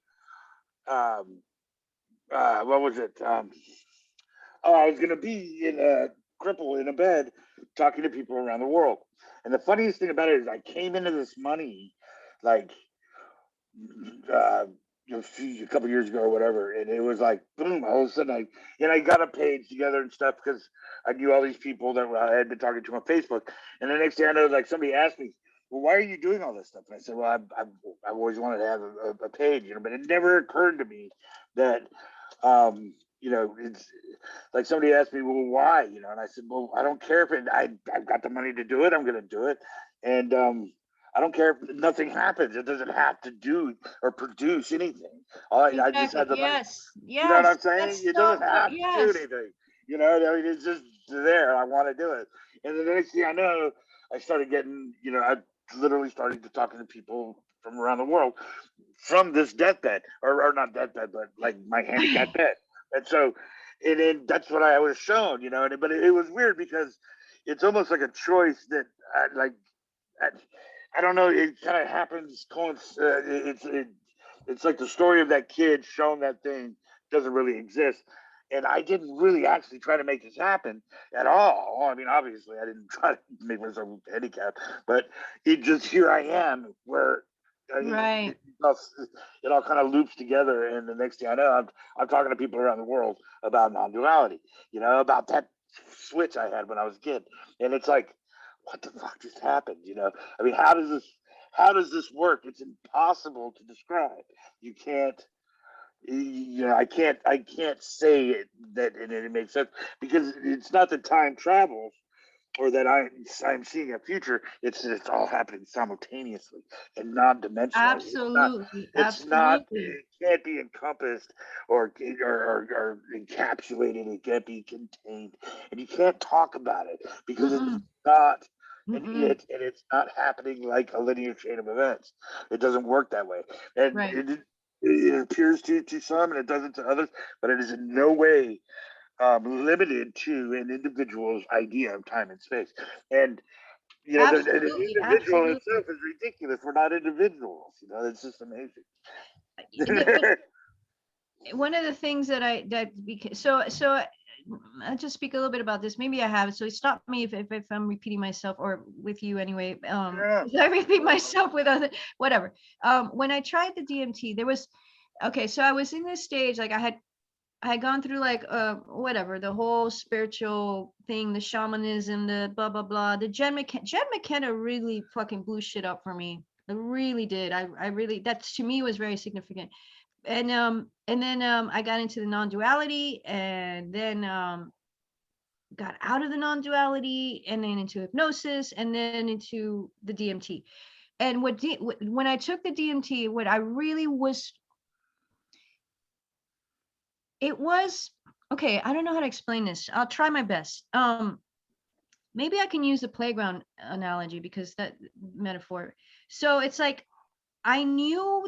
what was it I was gonna be in a cripple in a bed talking to people around the world. And the funniest thing about it is I came into this money like uh, a couple years ago or whatever, and it was like boom! All of a sudden, I got a page together and stuff because I knew all these people that I had been talking to on Facebook. And the next thing I know, like somebody asked me, "Well, why are you doing all this stuff?" And I said, "Well, I've always wanted to have a page, but it never occurred to me that." It's like somebody asked me, well, why? And I said, well, I don't care if I've got the money to do it. I'm going to do it. And I don't care if nothing happens. It doesn't have to do or produce anything. I just Exactly. had the money. Yes. You know what Yes. I'm saying? That's It so doesn't good. have to do Yes. anything. I mean, it's just there. I want to do it. And then the next thing I know, I started getting, I literally started to talking to people from around the world from this deathbed, or not deathbed, but like my handicapped bed. And so, and then that's what I was shown, but it was weird because it's almost like a choice that I, I don't know. It kind of happens. It's like the story of that kid shown that thing doesn't really exist. And I didn't really actually try to make this happen at all. I mean, obviously, I didn't try to make myself handicapped, but it just here I am where Right. it all kind of loops together. And the next thing I know, I'm talking to people around the world about non-duality, about that switch I had when I was a kid. And it's like, what the fuck just happened? I mean, how does this work? It's impossible to describe. You can't, I can't say it that and it makes sense because it's not that time travels or that I'm seeing a future. It's all happening simultaneously and non-dimensional. Absolutely. It's not. Absolutely. It can't be encompassed or encapsulated. It can't be contained, and you can't talk about it because it's Mm-mm. not an Mm-mm. it, and it's not happening like a linear chain of events. It doesn't work that way, and Right. it appears to some, and it doesn't to others. But it is in no way limited to an individual's idea of time and space. And an Absolutely. individual Absolutely. itself is ridiculous. We're not individuals. It's just amazing. But one of the things that I'll just speak a little bit about this. Maybe I have. So stop me if I'm repeating myself or with you anyway. Yeah. 'Cause I repeat myself with other whatever. When I tried the DMT, there was okay. So I was in this stage, like I had gone through like whatever the whole spiritual thing, the shamanism, the blah blah blah. The Jen McKenna really fucking blew shit up for me. It really did. I really that to me was very significant. And then I got into the non-duality and then got out of the non-duality and then into hypnosis and then into the DMT. And when I took the DMT, what I really was it was okay, I don't know how to explain this. I'll try my best. Maybe I can use the playground analogy because that metaphor. So it's like I knew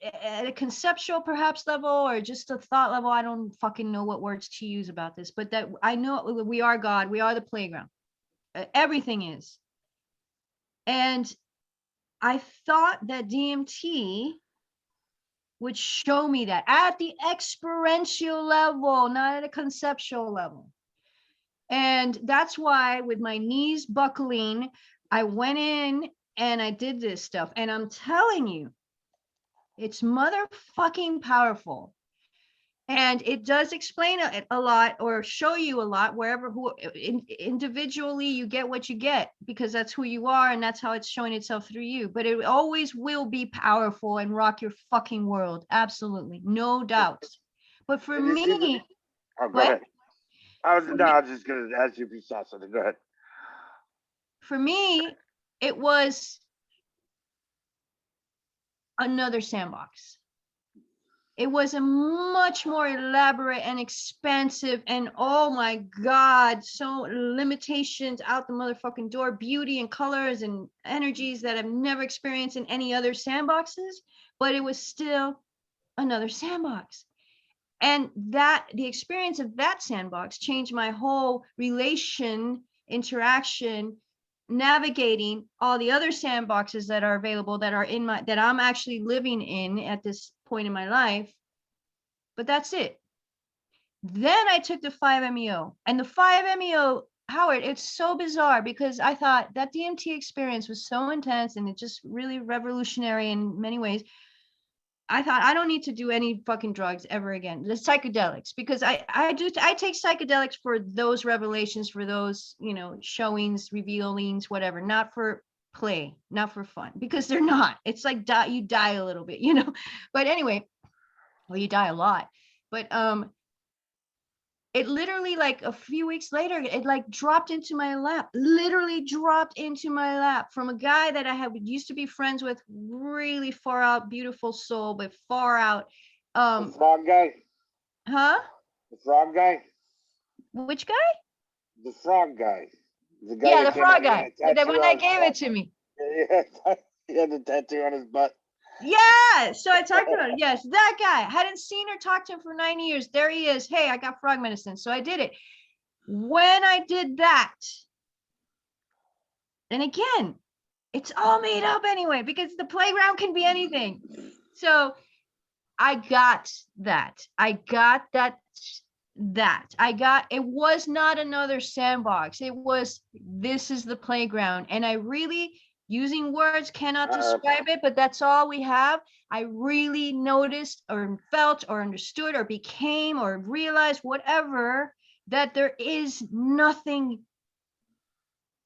at a conceptual perhaps level or just a thought level, I don't fucking know what words to use about this, but that I know we are God, we are the playground. Everything is. And I thought that DMT would show me that at the experiential level, not at a conceptual level. And that's why with my knees buckling, I went in and I did this stuff. And I'm telling you, it's motherfucking powerful. And it does explain a lot, or show you a lot, wherever, individually you get what you get, because that's who you are and that's how it's showing itself through you. But it always will be powerful and rock your fucking world. Absolutely. No doubt. But for And you see, me, oh, go what? ahead. I was just gonna ask you if you saw something. Go ahead. For me, it was another sandbox. It was a much more elaborate and expansive, and oh my God, so limitations out the motherfucking door, beauty and colors and energies that I've never experienced in any other sandboxes, but it was still another sandbox. And that the experience of that sandbox changed my whole interaction, navigating all the other sandboxes that are available, that are in my, that I'm actually living in at this point in my life. But that's it. Then I took the 5-MeO, and the 5-MeO, Howard, it's so bizarre, because I thought that DMT experience was so intense and it just really revolutionary in many ways. I thought, I don't need to do any fucking drugs ever again. The psychedelics, because I take psychedelics for those revelations, for those, showings, revealings, whatever, not for play, not for fun, because they're not. It's like you die a little bit, But anyway, well, you die a lot. But it literally, like a few weeks later, it like dropped into my lap, literally dropped into my lap, from a guy that I used to be friends with, really far out, beautiful soul, but far out. The frog guy. Huh? The frog guy. Which guy? The frog guy. The guy Yeah, that the came out. frog guy. The one that gave it to me. Yeah, he had the tattoo on his butt. Yeah, so I talked about it. Yes, that guy. I hadn't seen or talked to him for 9 years. There he is. Hey, I got frog medicine. So I did it. When I did that, and again, it's all made up anyway, because the playground can be anything. So I got that. It was not another sandbox. It was, this is the playground. And I really, using words cannot describe it, but that's all we have. I really noticed or felt or understood or became or realized, whatever, that there is nothing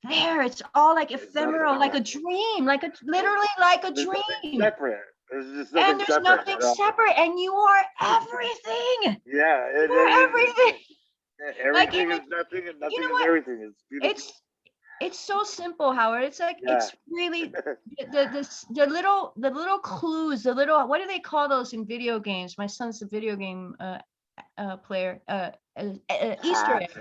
there. It's all like ephemeral, like a dream, literally like a dream. Separate. There's just And nothing there's separate. nothing separate, and you are everything. Yeah, You're everything. everything is nothing, and nothing is everything. It's beautiful. It's so simple, Howard. It's like, it's really the little clues, the little, what do they call those in video games? My son's a video game player. Easter eggs.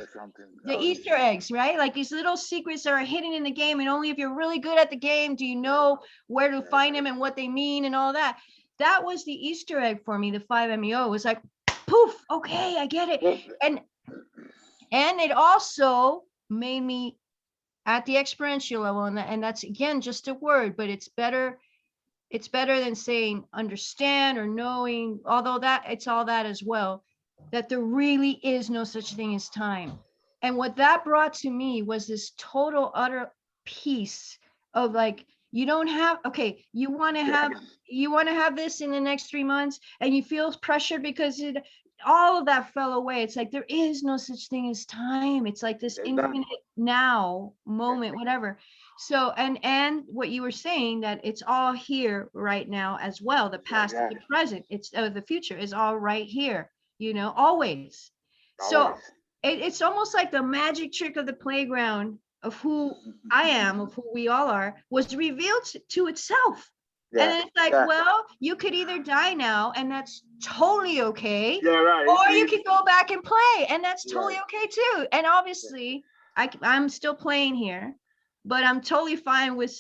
The Easter eggs, right? Like these little secrets that are hidden in the game, and only if you're really good at the game do you know where to find them and what they mean and all that. That was the Easter egg for me. The 5-MeO was like, poof, okay, I get it. And it also made me, at the experiential level, and that's again just a word, but it's better than saying understand or knowing, although that it's all that as well, that there really is no such thing as time. And what that brought to me was this total utter peace of like, you don't have, okay, you want to have this in the next 3 months, and you feel pressured because all of that fell away. It's like, there is no such thing as time. It's like this infinite now moment, whatever. So, and what you were saying, that it's all here right now as well. The past, the present, it's the future is all right here, always. So it's almost like the magic trick of the playground of who I am, of who we all are, was revealed to itself. Yeah. And it's like, well, you could either die now, and that's totally okay. Yeah, right. Or you could go back and play, and that's totally okay too. And obviously, I'm still playing here, but I'm totally fine with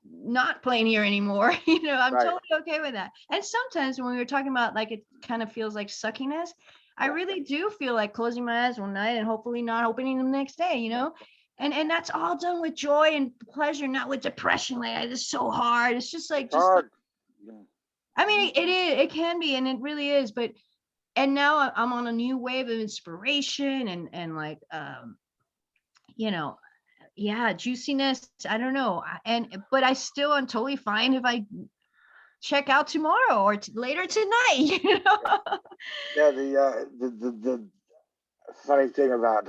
not playing here anymore. I'm totally okay with that. And sometimes when we were talking about, like, it kind of feels like suckiness, I really do feel like closing my eyes one night and hopefully not opening them the next day, And that's all done with joy and pleasure, not with depression. Like, it's so hard. It's just like, I mean, it can be, and it really is. But, and now I'm on a new wave of inspiration and like, juiciness. I don't know. But I still am totally fine if I check out tomorrow or later tonight. You know? Yeah, the funny thing about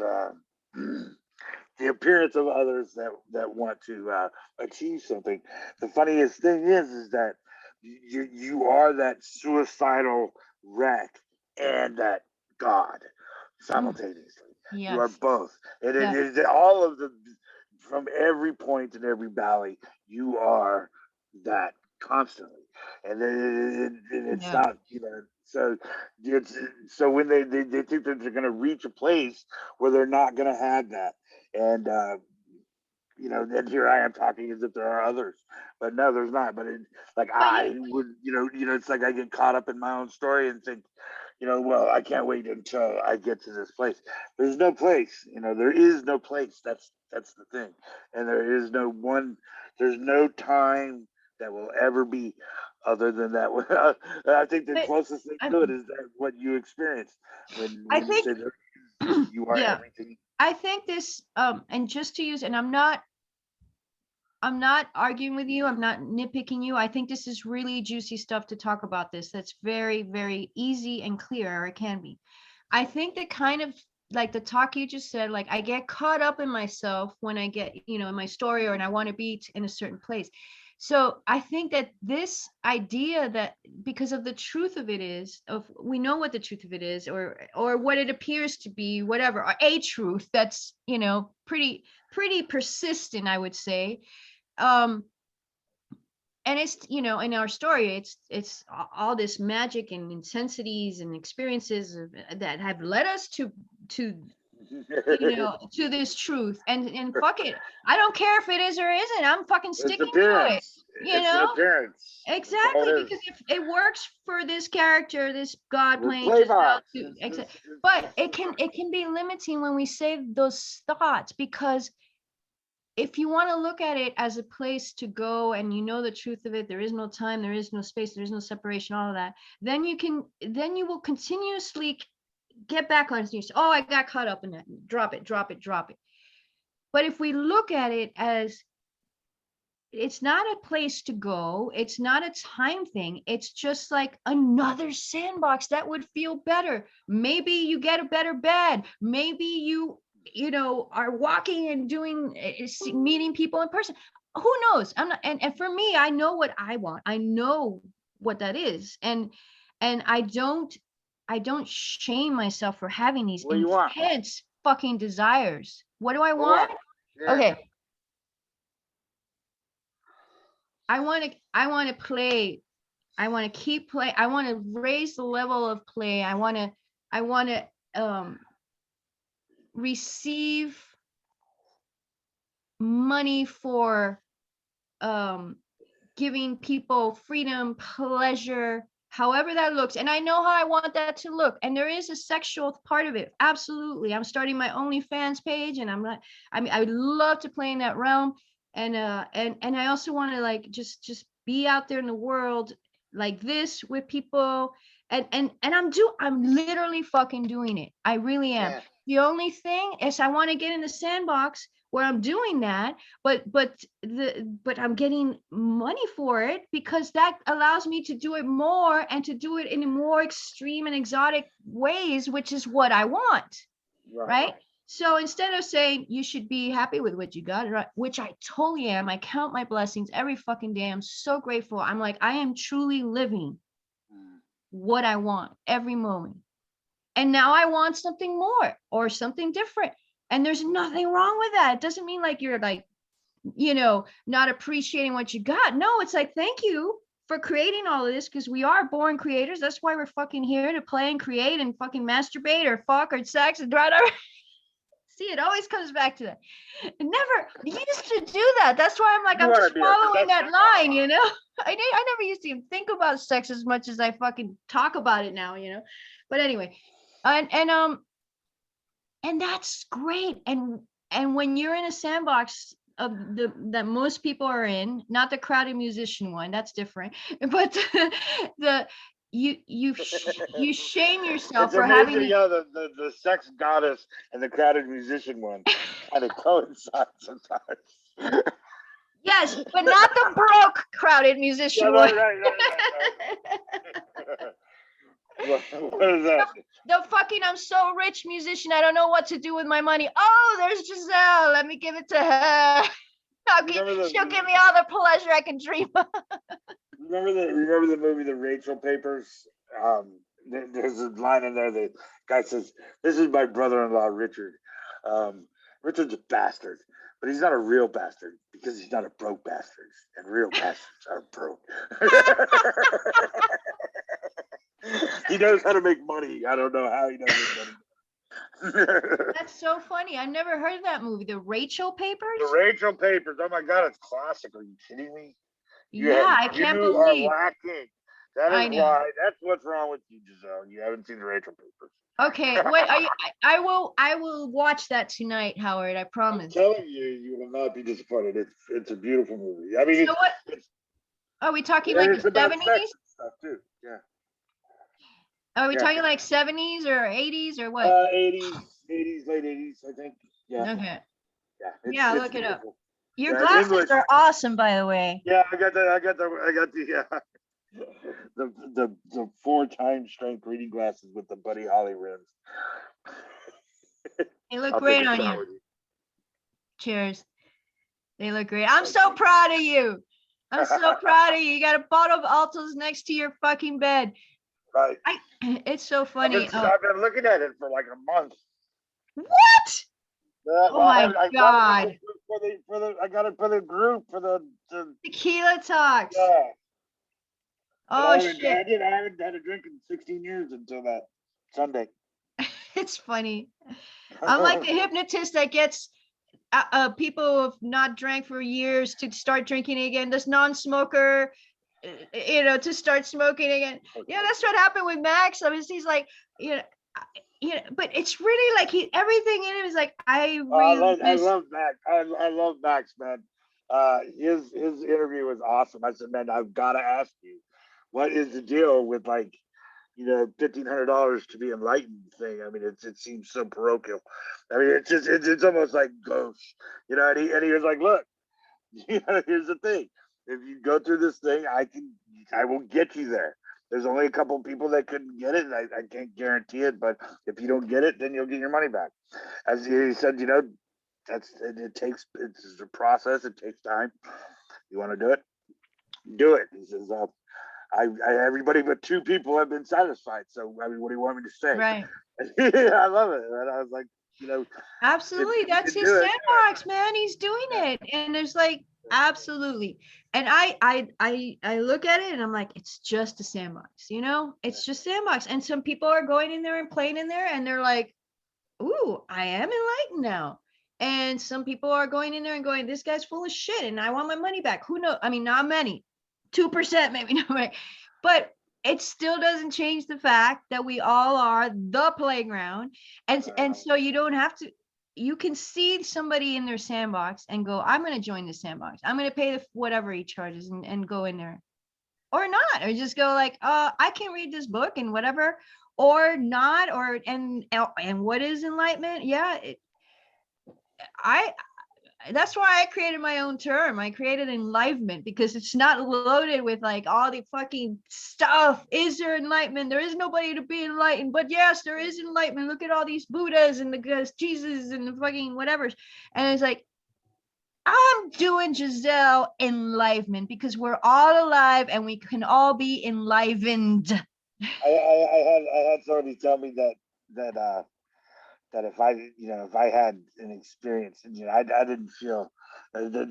the appearance of others that want to achieve something. The funniest thing is that you are that suicidal wreck and that God Mm, simultaneously. You are yes. both, and it Yeah. is all of the from every point in every valley. You are that constantly, and it's Yeah. not so it's so when they think that they're going to reach a place where they're not going to have that and then here I am talking as if there are others, but no, there's not. But like But you I would, it's like I get caught up in my own story and think, well, I can't wait until I get to this place. There's no place, there is no place. That's the thing, and there is no one. There's no time that will ever be other than that. I think the but closest thing I, to it is that what you experience I when you think say that you are yeah. everything. I think this and just to use, and I'm not arguing with you. I'm not nitpicking you. I think this is really juicy stuff to talk about this. That's very, very easy and clear, or it can be. I think the kind of like the talk you just said, like I get caught up in myself when I get, in my story or and I want to be in a certain place. So I think that this idea that because of the truth of it is, of we know what the truth of it is, or what it appears to be, whatever, or a truth that's, pretty persistent, I would say. um and it's, in our story, it's all this magic and intensities and experiences that have led us to to this truth, and fuck it, I don't care if it is or isn't, I'm fucking It's sticking to it, appearance. you It's an know appearance. That's all exactly, it because is. if it works for this character, this god We're playing play Giselle box. to but it can be limiting when we say those thoughts, because if you want to look at it as a place to go and you know the truth of it, there is no time, there is no space, there is no separation, all of that, then you will continuously get back on your, oh, I got caught up in that, drop it, drop it, drop it. But if we look at it as it's not a place to go, it's not a time thing, it's just like another sandbox that would feel better. Maybe you get a better bed, maybe you are walking and doing meeting people in person, who knows, I'm not, and for me, I know what I want, I know what that is, and I don't shame myself for having these What do you want? intense fucking desires. What do I For want? what? Yeah. Okay, I want to play. I want to keep play. I want to raise the level of play. I want to receive money for um giving people freedom, pleasure, however that looks. And I know how I want that to look. And there is a sexual part of it. Absolutely. I'm starting my OnlyFans page, and I would love to play in that realm. And I also want to like just be out there in the world like this with people. And I'm literally fucking doing it. I really am. Yeah. The only thing is I want to get in the sandbox where I'm doing that, but I'm getting money for it, because that allows me to do it more and to do it in more extreme and exotic ways, which is what I want, Right. right? So instead of saying you should be happy with what you got, right, which I totally am, I count my blessings every fucking day, I'm so grateful, I'm like, I am truly living Mm. what I want every moment, and now I want something more or something different. And there's nothing wrong with that. It doesn't mean like you're like, not appreciating what you got. No, it's like, thank you for creating all of this, because we are born creators. That's why we're fucking here, to play and create and fucking masturbate or fuck or sex and whatever. See, it always comes back to that. It never used to do that. That's why I'm like, You I'm want to just be a following sex? that line, you know? I never used to even think about sex as much as I fucking talk about it now, you know? But anyway, and that's great. And when you're in a sandbox of the that most people are in, not the crowded musician one, that's different, but the you shame yourself It's for having amazing how the sex goddess and the crowded musician one kind of coincide sometimes. Yes, but not the broke crowded Yeah, musician one. right. What is that? The fucking I'm so rich musician. I don't know what to do with my money. Oh, there's Giselle. Let me give it to her. She'll give me all the pleasure I can dream of. Remember the movie The Rachel Papers? There's a line in there. The guy says, "This is my brother-in-law, Richard. Richard's a bastard, but he's not a real bastard because he's not a broke bastard, and real bastards are broke." He knows how to make money. I don't know how he does it, but That's so funny. I've never heard of that movie. The Rachel Papers? The Rachel Papers. Oh my God, it's classic. Are you kidding me? Yeah, I can't You are believe. lacking. That is I know. why. That's what's wrong with you, Giselle. You haven't seen The Rachel Papers. Okay, what are you? I will watch that tonight, Howard. I I'm promise. telling you, you will not be disappointed. It's a beautiful movie. I mean, So what it's are we talking like the it's about sex 70s? and stuff too. Yeah, Are we yeah. talking like 70s or 80s or what? 80s, late 80s, I think. Yeah, Okay. yeah. Yeah, It's look it up. beautiful. Your Yeah, it's glasses English. are awesome, by the way. Yeah, I got the the 4 times strength reading glasses with the Buddy Holly rims. They look I'll take great a on shot you. with you. Cheers. They look great. I'm so proud of you. I'm so proud of you. You got a bottle of Altos next to your fucking bed. Right. It's so funny. I've been looking at it for like a month. What? Yeah, Oh my God. I got it for the group for the Tequila Talks. yeah. Oh I shit. haven't had a drink in 16 years until that Sunday. It's funny. I'm like the hypnotist that gets people who have not drank for years to start drinking again. This non-smoker, to start smoking again. Yeah, that's what happened with Max. I mean, he's like, you know, but it's really like everything in it is like I love Max. I love Max, man. His interview was awesome. I said, man, I've got to ask you, what is the deal with like, $1,500 to be enlightened thing? I mean, it seems so parochial. I mean, it's almost like ghosts, And he was like, look, here's the thing: if you go through this thing, I will get you there. There's only a couple people that couldn't get it, and I can't guarantee it. But if you don't get it, then you'll get your money back. As he said, it's a process. It takes time. You want to do it? Do it. He says, everybody but 2 people have been satisfied. So I mean, what do you want me to say? right. I love it. And I was like, Absolutely, that's his sandbox, man. He's doing it, and there's like absolutely. And I look at it and I'm like, it's just a sandbox, it's just sandbox. And some people are going in there and playing in there, and they're like, ooh, I am enlightened now. And some people are going in there and going, this guy's full of shit, and I want my money back. Who knows? I mean, not many, 2% maybe, no way, but it still doesn't change the fact that we all are the playground. And so you don't have to, you can see somebody in their sandbox and go, I'm going to join the sandbox. I'm going to pay whatever he charges and go in there, or not, or just go like, I can read this book and whatever, or not, and what is enlightenment? Yeah, I that's why I created my own term. I created enlightenment because it's not loaded with like all the fucking stuff. Is there enlightenment? There is nobody to be enlightened, but yes, there is enlightenment. Look at all these Buddhas and the Jesus and the fucking whatever. And it's like, I'm doing Giselle enlivenment because we're all alive and we can all be enlivened. I had somebody tell me that if I had an experience, and I didn't feel.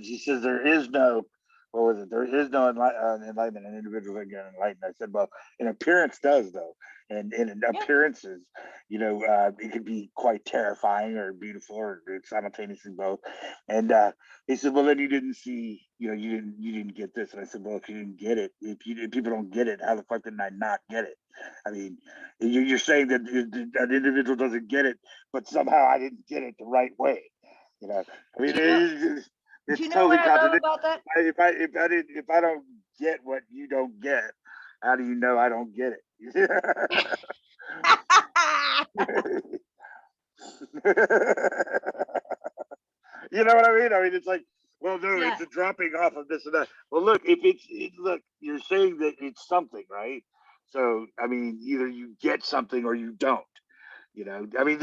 She says there is no. What was it? There is no enlightenment. An individual that get enlightened. I said, well, an appearance does though, and in appearances, it could be quite terrifying or beautiful or simultaneously both. And he said, well, then you didn't see. You didn't get this. And I said, well, if you didn't get it, if people don't get it, how the fuck did I not get it? I mean, you're saying that an individual doesn't get it, but somehow I didn't get it the right way. I mean, it's What totally I love contradictory. about that? If I don't get what you don't get, how do you know I don't get it? You know what I mean? I mean, it's like Well, no, Yeah. it's a dropping off of this and that. Well, look, if look, you're saying that it's something, right? So, I mean, either you get something or you don't. I mean,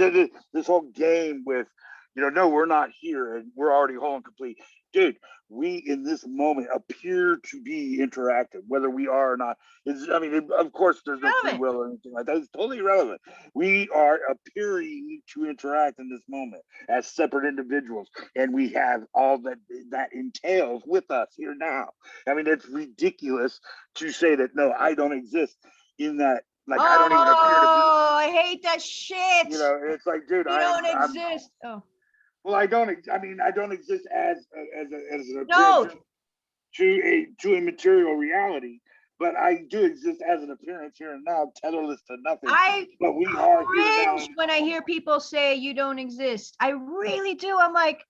this whole game with, no, we're not here and we're already whole and complete. Dude, we in this moment appear to be interactive, whether we are or not. I mean, of course, there's no free Relevant. will or anything like that. It's totally irrelevant. We are appearing to interact in this moment as separate individuals, and we have all that entails with us here now. I mean, it's ridiculous to say that no, I don't exist in that. Like, I don't even appear to be. Oh, I hate that shit. It's like, dude, You don't I'm. exist. Oh, Well, I don't. I mean, I don't exist as an appearance no. to a material reality, but I do exist as an appearance here and now, tetherless to nothing. I But we are here now. cringe when I hear people say you don't exist. I really do. I'm like,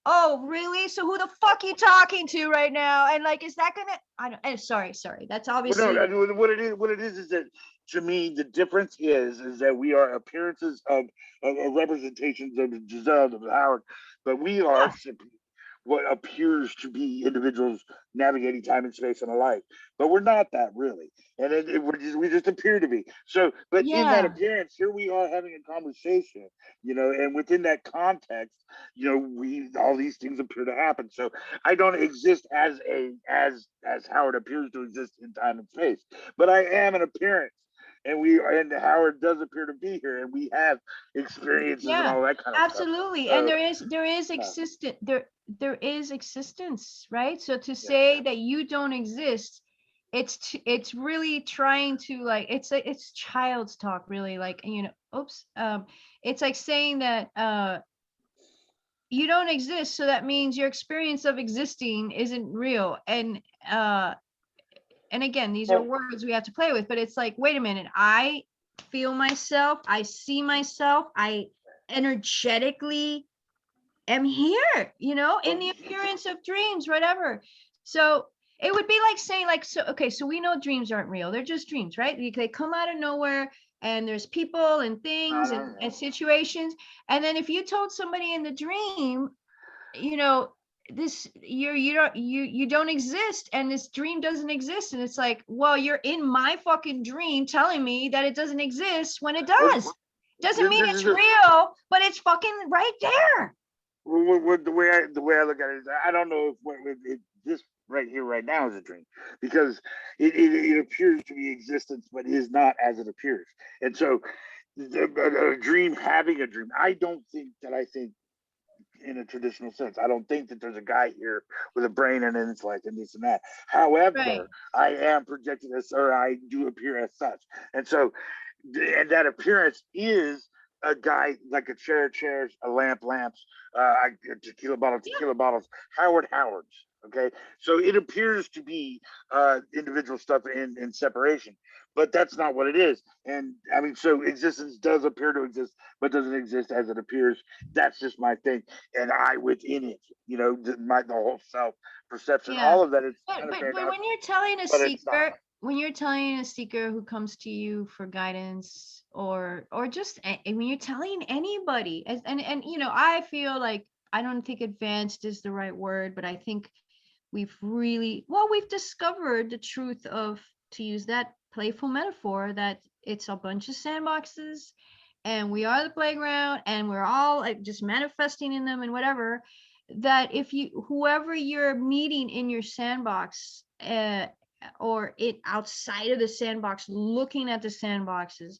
oh, really? So who the fuck you talking to right now? And like, is that gonna? I don't. Sorry. That's But no, obviously. what it is that, to me, the difference is that we are appearances of representations of Giselle, of Howard, but we are Yeah. simply what appears to be individuals navigating time and space and alike. But we're not that really, and we just appear to be. So, but in that Yeah. appearance, here we are having a conversation, and within that context, we all these things appear to happen. So I don't exist as Howard appears to exist in time and space, but I am an appearance. And Howard does appear to be here, and we have experiences and Yeah. all that kind of stuff. Absolutely. And So, no, there is existence, right? So to yeah. say that you don't exist, it's really trying to like it's child's talk, really. Like, oops. It's like saying that you don't exist, so that means your experience of existing isn't real. And again, these are Well, words we have to play with, but it's like, wait a minute, I feel myself, I see myself, I energetically am here, in well, the appearance of dreams, whatever. So it would be like saying, like, so okay, so we know dreams aren't real, they're just dreams, right? They come out of nowhere, and there's people and I things don't and know. situations. And then if you told somebody in the dream, you know this, you don't exist, and this dream doesn't exist, and it's like, well, you're in my fucking dream telling me that it doesn't exist when it Well, does. Doesn't mean this is it's real, but it's fucking right there. the way I look at it is, I don't know if this right here right now is a dream, because it appears to be existence, but is not as it appears. And so, a dream having a dream, I think in a traditional sense. I don't think that there's a guy here with a brain and an intellect and this and that. Right. However, I am projected as, or I do appear as such. And so, and that appearance is a guy like a chairs, a lamps, Yeah. tequila bottles, Howards. Okay, so it appears to be individual stuff in separation, but that's not what it is. And I mean, so existence does appear to exist, but doesn't exist as it appears. That's just my thing, and I within it, the whole self perception, Yeah. all of that is but kind of but, fair but enough, when you're telling a but it's not. seeker when you're telling a seeker who comes to you for guidance, or just when you're telling anybody, and I feel like, I don't think advanced is the right word, but I think we've discovered the truth of, to use that playful metaphor, that it's a bunch of sandboxes, and we are the playground, and we're all like just manifesting in them and whatever. That if you whoever you're meeting in your sandbox, or it outside of the sandbox, looking at the sandboxes,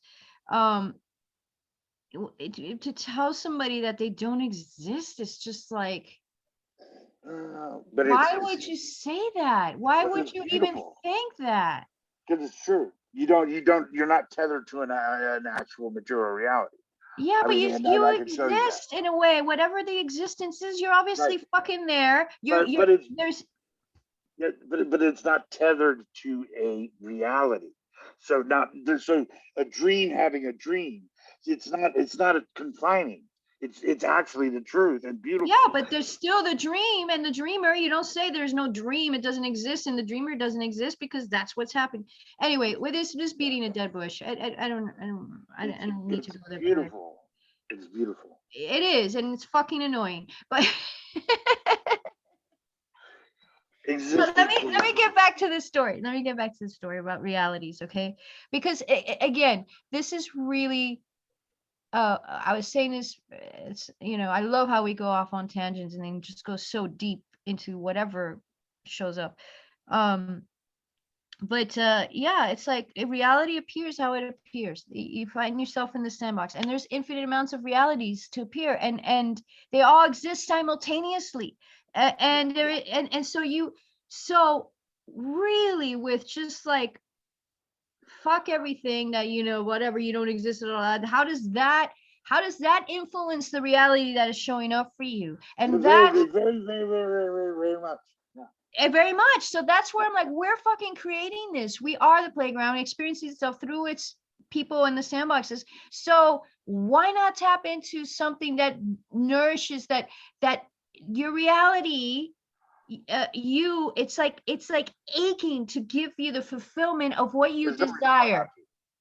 um to tell somebody that they don't exist, is just like, But why would you say that? Why would it's you even beautiful think that? because it's true. You're not tethered to an actual material reality. Yeah, I but mean, you and I you can show you that. exist in a way, whatever the existence is, you're Right. obviously fucking there. But You're but it's there's yeah, but it's not tethered to a reality. So not so a dream having a dream. It's not a confining. It's actually the truth and Yeah, beautiful. but there's still the dream and the dreamer. You don't say there's no dream, it doesn't exist, and the dreamer doesn't exist, because that's what's happening. Anyway, with this just beating a dead bush. I don't need to It's go there further. beautiful. It's beautiful. It is, and it's fucking annoying. But So let me get back to this story. Let me get back to the story about realities, okay? Because again, this is really I was saying this, it's, I love how we go off on tangents and then just go so deep into whatever shows up. But yeah, it's like reality appears how it appears. You find yourself in the sandbox, and there's infinite amounts of realities to appear, and they all exist simultaneously. And there, and so really with just like fuck everything that whatever, you don't exist at all. How does that influence the reality that is showing up for you? And very, very, very, very, very, very much. very much. So that's where I'm like, we're fucking creating this. We are the playground, experiencing itself through its people in the sandboxes. So why not tap into something that nourishes that your reality? It's like aching to give you the fulfillment of what you desire.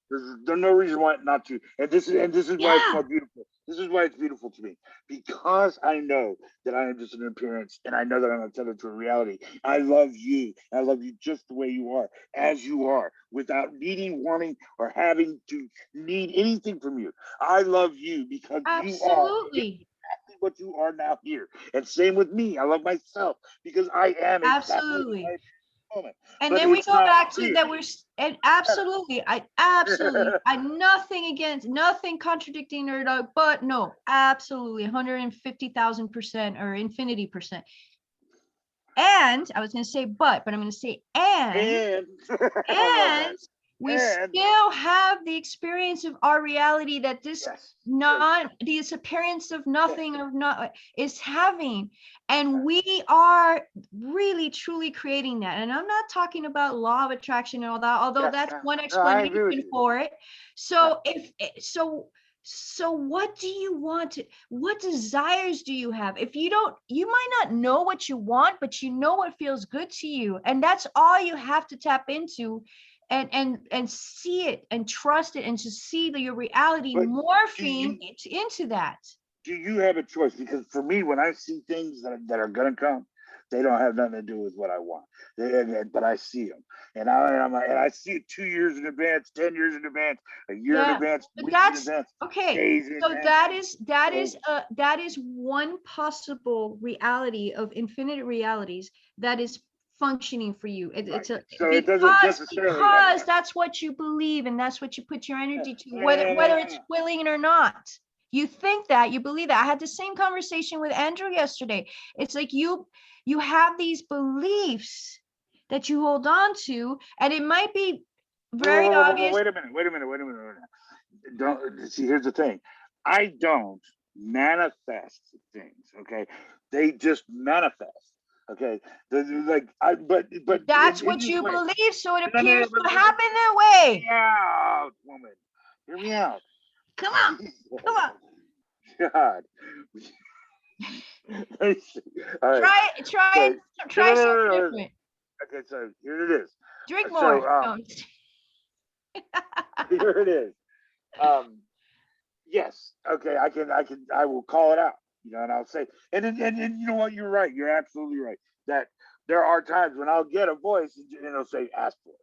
There's no reason why not to. And this is why it's more beautiful. This is why it's beautiful to me, because I know that I am just an appearance, and I know that I'm attended to a reality. I love you. I love you just the way you are, as you are, without needing, wanting, or having to need anything from you. I love you because you are exactly what you are now here. And same with me. I love myself because I am exactly what I am. Moment. And but then we go back to clear. that and absolutely I nothing contradicting or but no, absolutely 150,000% or infinity%. And I was going to say but I'm going to say and we still have the experience of our reality that this this appearance of nothing of not is having, and we are really truly creating that. And I'm not talking about law of attraction and all that, although that's one explanation for it. So so what do you want? What desires do you have? If you might not know what you want, but you know what feels good to you, and that's all you have to tap into. And see it and trust it and to see your reality morphing into that. Do you have a choice? Because for me, when I see things that are going to come, they don't have nothing to do with what I want. But I see them, and I see it 2 years in advance, 10 years in advance, a year in advance, weeks in advance, days in advance. That is one possible reality of infinite realities that is functioning for you. Because that's what you believe, and that's what you put your energy to, whether it's willing or not. You think that, you believe that. I had the same conversation with Andrew yesterday. It's like you have these beliefs that you hold on to, and it might be very obvious. Wait a minute. Don't see. Here's the thing. I don't manifest things. Okay, they just manifest. Okay, but that's what you believe, so it appears to happen that way. Yeah, woman, hear me out. Come on. God. Try something different. Okay, so here it is. Drink more. Here it is. Yes. Okay. I will call it out. And I'll say, and you know what? You're right. You're absolutely right. That there are times when I'll get a voice and it'll say, ask for it.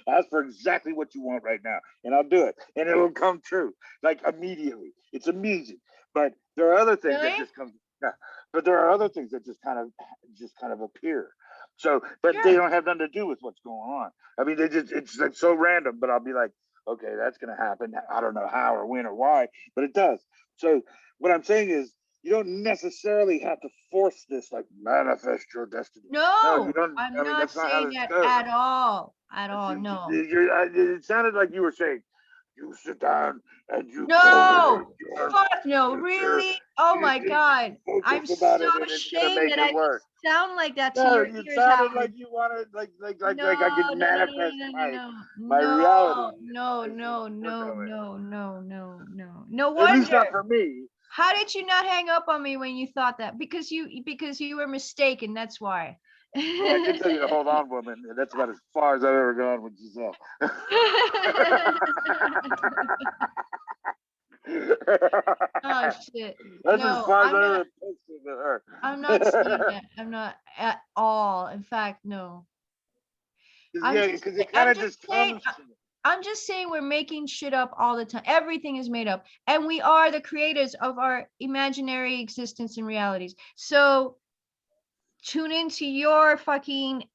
Ask for exactly what you want right now, and I'll do it, and it will come true like immediately. It's amazing. But there are other things that just come. Yeah, but there are other things that just kind of appear. So, but they don't have nothing to do with what's going on. I mean, it's like so random. But I'll be like, okay, that's going to happen. I don't know how or when or why, but it does. So what I'm saying is, you don't necessarily have to force this, like manifest your destiny. No, you don't. I'm not saying that at all. No. It sounded like you were saying, you sit down and you. No, fuck no, really? Oh my God, I'm so ashamed that I sound like that to your ears. You sounded like you wanted, like I could manifest my reality. No. No wonder. At least not for me. How did you not hang up on me when you thought that? Because you were mistaken. That's why. Well, I can tell you to hold on, woman. And that's about as far as I've ever gone with Giselle. Oh shit. That's as No, far as I'm I not. ever posted to her. I'm not saying that. I'm not at all. In fact, no. I'm Yeah, just. because it kind I'm of just just saying. comes to me. I'm just saying we're making shit up all the time. Everything is made up, and we are the creators of our imaginary existence and realities. So tune into your fucking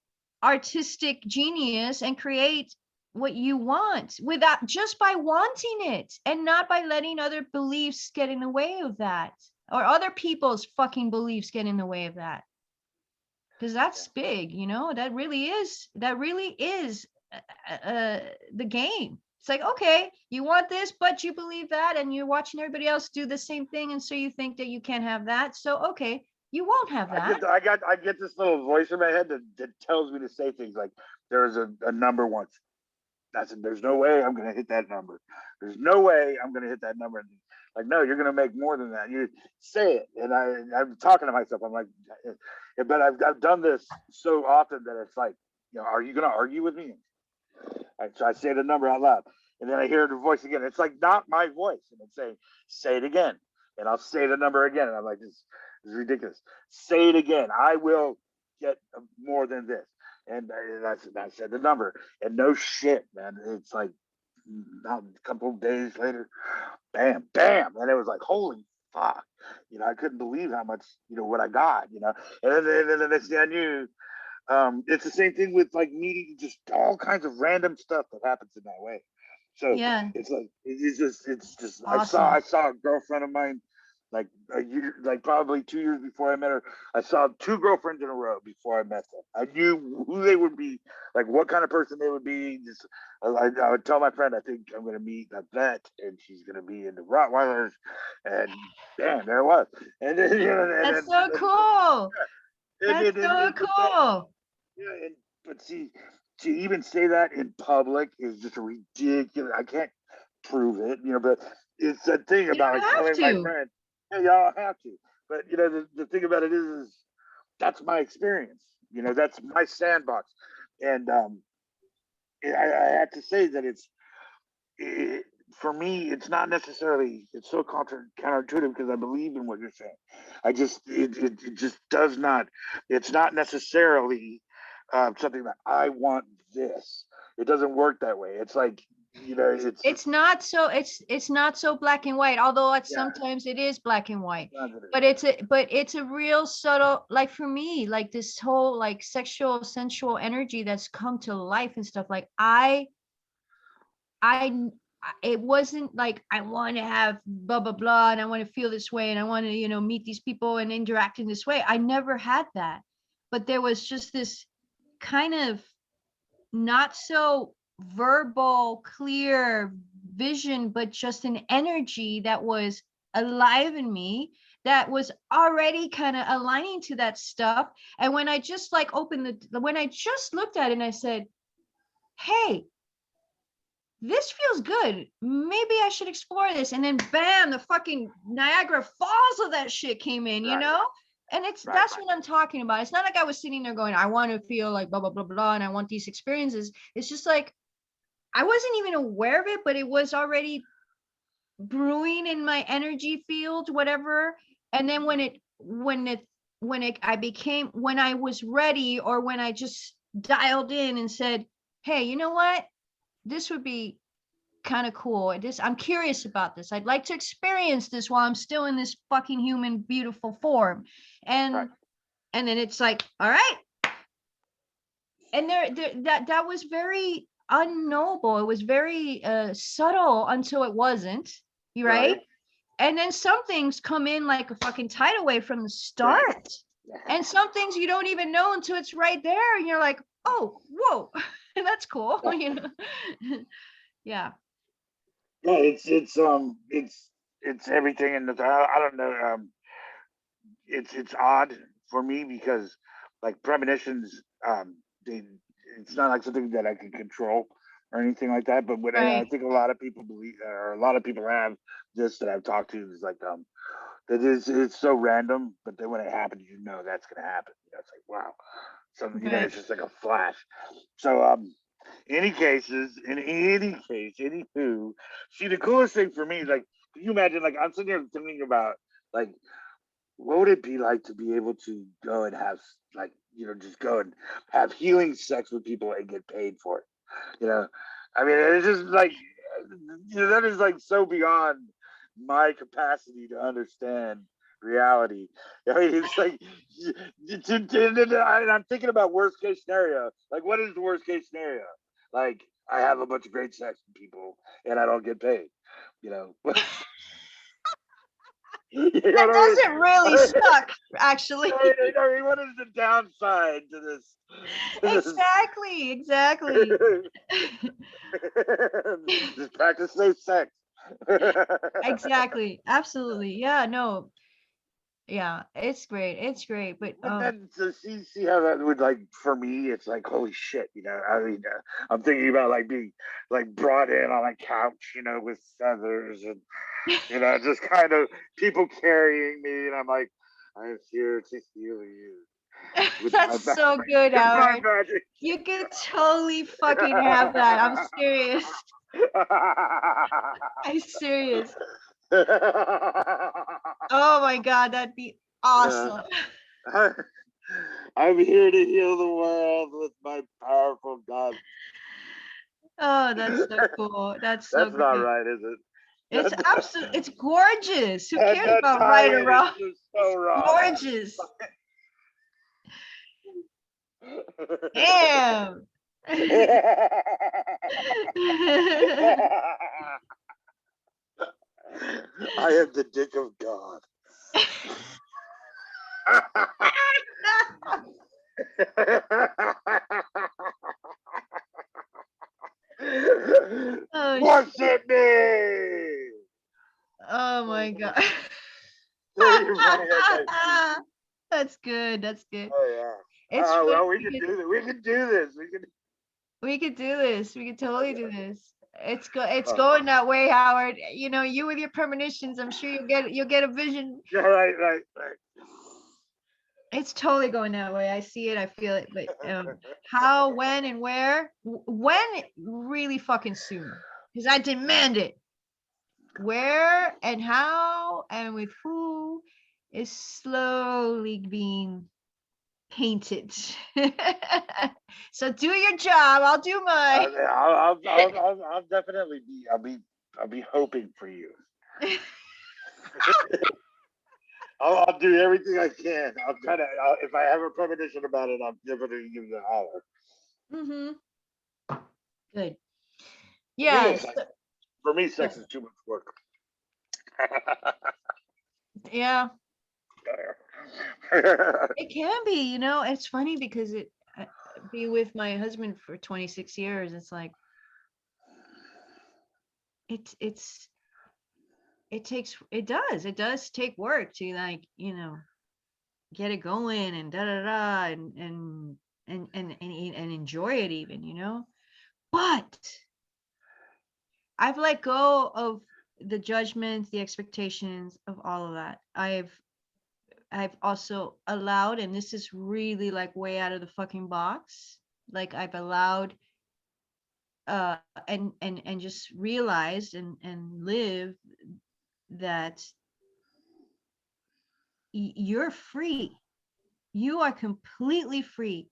artistic genius and create what you want without just by wanting it and not by letting other beliefs get in the way of that or other people's fucking beliefs get in the way of that, because Yeah. that's big, that really is the game. It's like, okay, you want this but you believe that and you're watching everybody else do the same thing, and so you think that you can't have that, so okay, you won't have that. I get this little voice in my head that tells me to say things like there's a number once. I said, there's no way I'm gonna hit that number. There's no way I'm gonna hit that number. And like, no, you're gonna make more than that. You say it. And I'm talking to myself. I'm like, but I've done this so often that it's like, are you gonna argue with me? So I say the number out loud, and then I hear the voice again. It's like not my voice, and it's saying, "Say it again," and I'll say the number again, and I'm like, "This is ridiculous." Say it again. I will get more than this, and I said the number, and no shit, man. It's like not a couple of days later, bam, bam, and it was like, holy fuck. I couldn't believe how much, what I got, and then the next thing I knew, it's the same thing with like meeting just all kinds of random stuff that happens in that way. So Yeah, it's like it's just awesome. I saw a girlfriend of mine like a year, like probably 2 years before I met her. I saw two girlfriends in a row before I met them. I knew who they would be, like what kind of person they would be. Just I would tell my friend, I think I'm going to meet a vet, and she's going to be into Rottweilers, and bam, there it was. And then That's so cool. That's so but that cool. yeah, but see, to even say that in public is just a ridiculous. I can't prove it, but it's a thing You about don't like have telling my to. friend, "Hey, y'all have to." But the thing about it is that's my experience. That's my sandbox, and I have to say that it, for me, it's not necessarily it's so counterintuitive because I believe in what you're saying. It just does not. It's not necessarily something that I want this. It doesn't work that way. It's like it's It's not so black and white, although yeah, sometimes it is black and white. positive. But it's a real subtle, like for me, like this whole like sexual sensual energy that's come to life and stuff. Like I it wasn't like I want to have blah blah blah and I want to feel this way and I want to meet these people and interact in this way. I never had that, but there was just this kind of not so verbal, clear vision, but just an energy that was alive in me that was already kind of aligning to that stuff. And when I just like when I just looked at it and I said, hey, this feels good. Maybe I should explore this. And then bam, the fucking Niagara Falls of that shit came in, Right, And right, that's what I'm talking about. It's not like I was sitting there going, I want to feel like blah blah blah blah and I want these experiences. It's just like I wasn't even aware of it, but it was already brewing in my energy field, whatever. And then when I was ready, or when I just dialed in and said, hey, you know what? This would be kind of cool. I'm curious about this. I'd like to experience this while I'm still in this fucking human beautiful form. right. And and then it's like, all right. And that was very unknowable. It was very subtle until it wasn't. You right? Right. And then some things come in like a fucking tidal wave from the Bam. start. And some things you don't even know until it's right there. And you're like, oh, whoa, that's cool. Yeah. Yeah. Yeah, it's everything in the. I don't know. It's odd for me because like premonitions, they it's not like something that I can control or anything like that. But what I Right. think a lot of people believe, or a lot of people have this that I've talked to is like that is it's so random, but then when it happens, that's gonna happen. It's like wow. So Right. it's just like a flash. So in any case, any who, see the coolest thing for me is like you imagine, like, I'm sitting here thinking about, like, what would it be like to be able to go and have, like, just go and have healing sex with people and get paid for it? You know, I mean, it's just like, that is like so beyond my capacity to understand reality. I mean, it's like, and I'm thinking about worst case scenario. Like, what is the worst case scenario? Like, I have a bunch of great sex with people and I don't get paid. You know, That doesn't really suck, actually. I mean, what is the downside to this? Exactly. Just practice safe sex. Exactly. Absolutely. Yeah, no. Yeah, it's great. It's great. But But then to see how that would, like, for me, it's like, holy shit, I mean, I'm thinking about, like, being, like, brought in on a couch, with feathers and just kind of people carrying me, and I'm like, I'm here to heal you with my that's so good, with my Howard. magic. You can totally fucking have that. I'm serious. I'm serious. Oh my God, that'd be awesome. I'm here to heal the world with my powerful God. Oh, that's so cool. That's so That's not great. right, is it? It's absolutely, it's gorgeous. Who That, cares that about right or tie-in is wrong? just so wrong. Gorgeous. Damn. I am the dick of God. Oh, Worship me. oh my God. You're running at my feet. That's good. That's good. Oh yeah. It's Oh funny well, we can because do this. We can do this. We can. we could do this. We could totally do this. It's Oh, going that way, Howard. You with your premonitions, I'm sure you'll get a vision. yeah, right. It's totally going that way. I see it. I feel it. But how, when, and where? When? Really fucking soon, because I demand it. Where and how and with who is slowly being painted. So do your job. I'll do mine. I'll definitely be. I'll be hoping for you. I'll do everything I can. I'll try to. If I have a premonition about it, I'm definitely give you a holler. Good. For me, Yes. for me, sex is too much work. Yeah. It can be. It's funny because be with my husband for 26 years. It's like it's it does take work to, like, get it going and da da da and enjoy it even. But I've let go of the judgments, the expectations of all of that. I've also allowed, and this is really like way out of the fucking box. Like, I've allowed and just realized and live that you're free. You are completely free,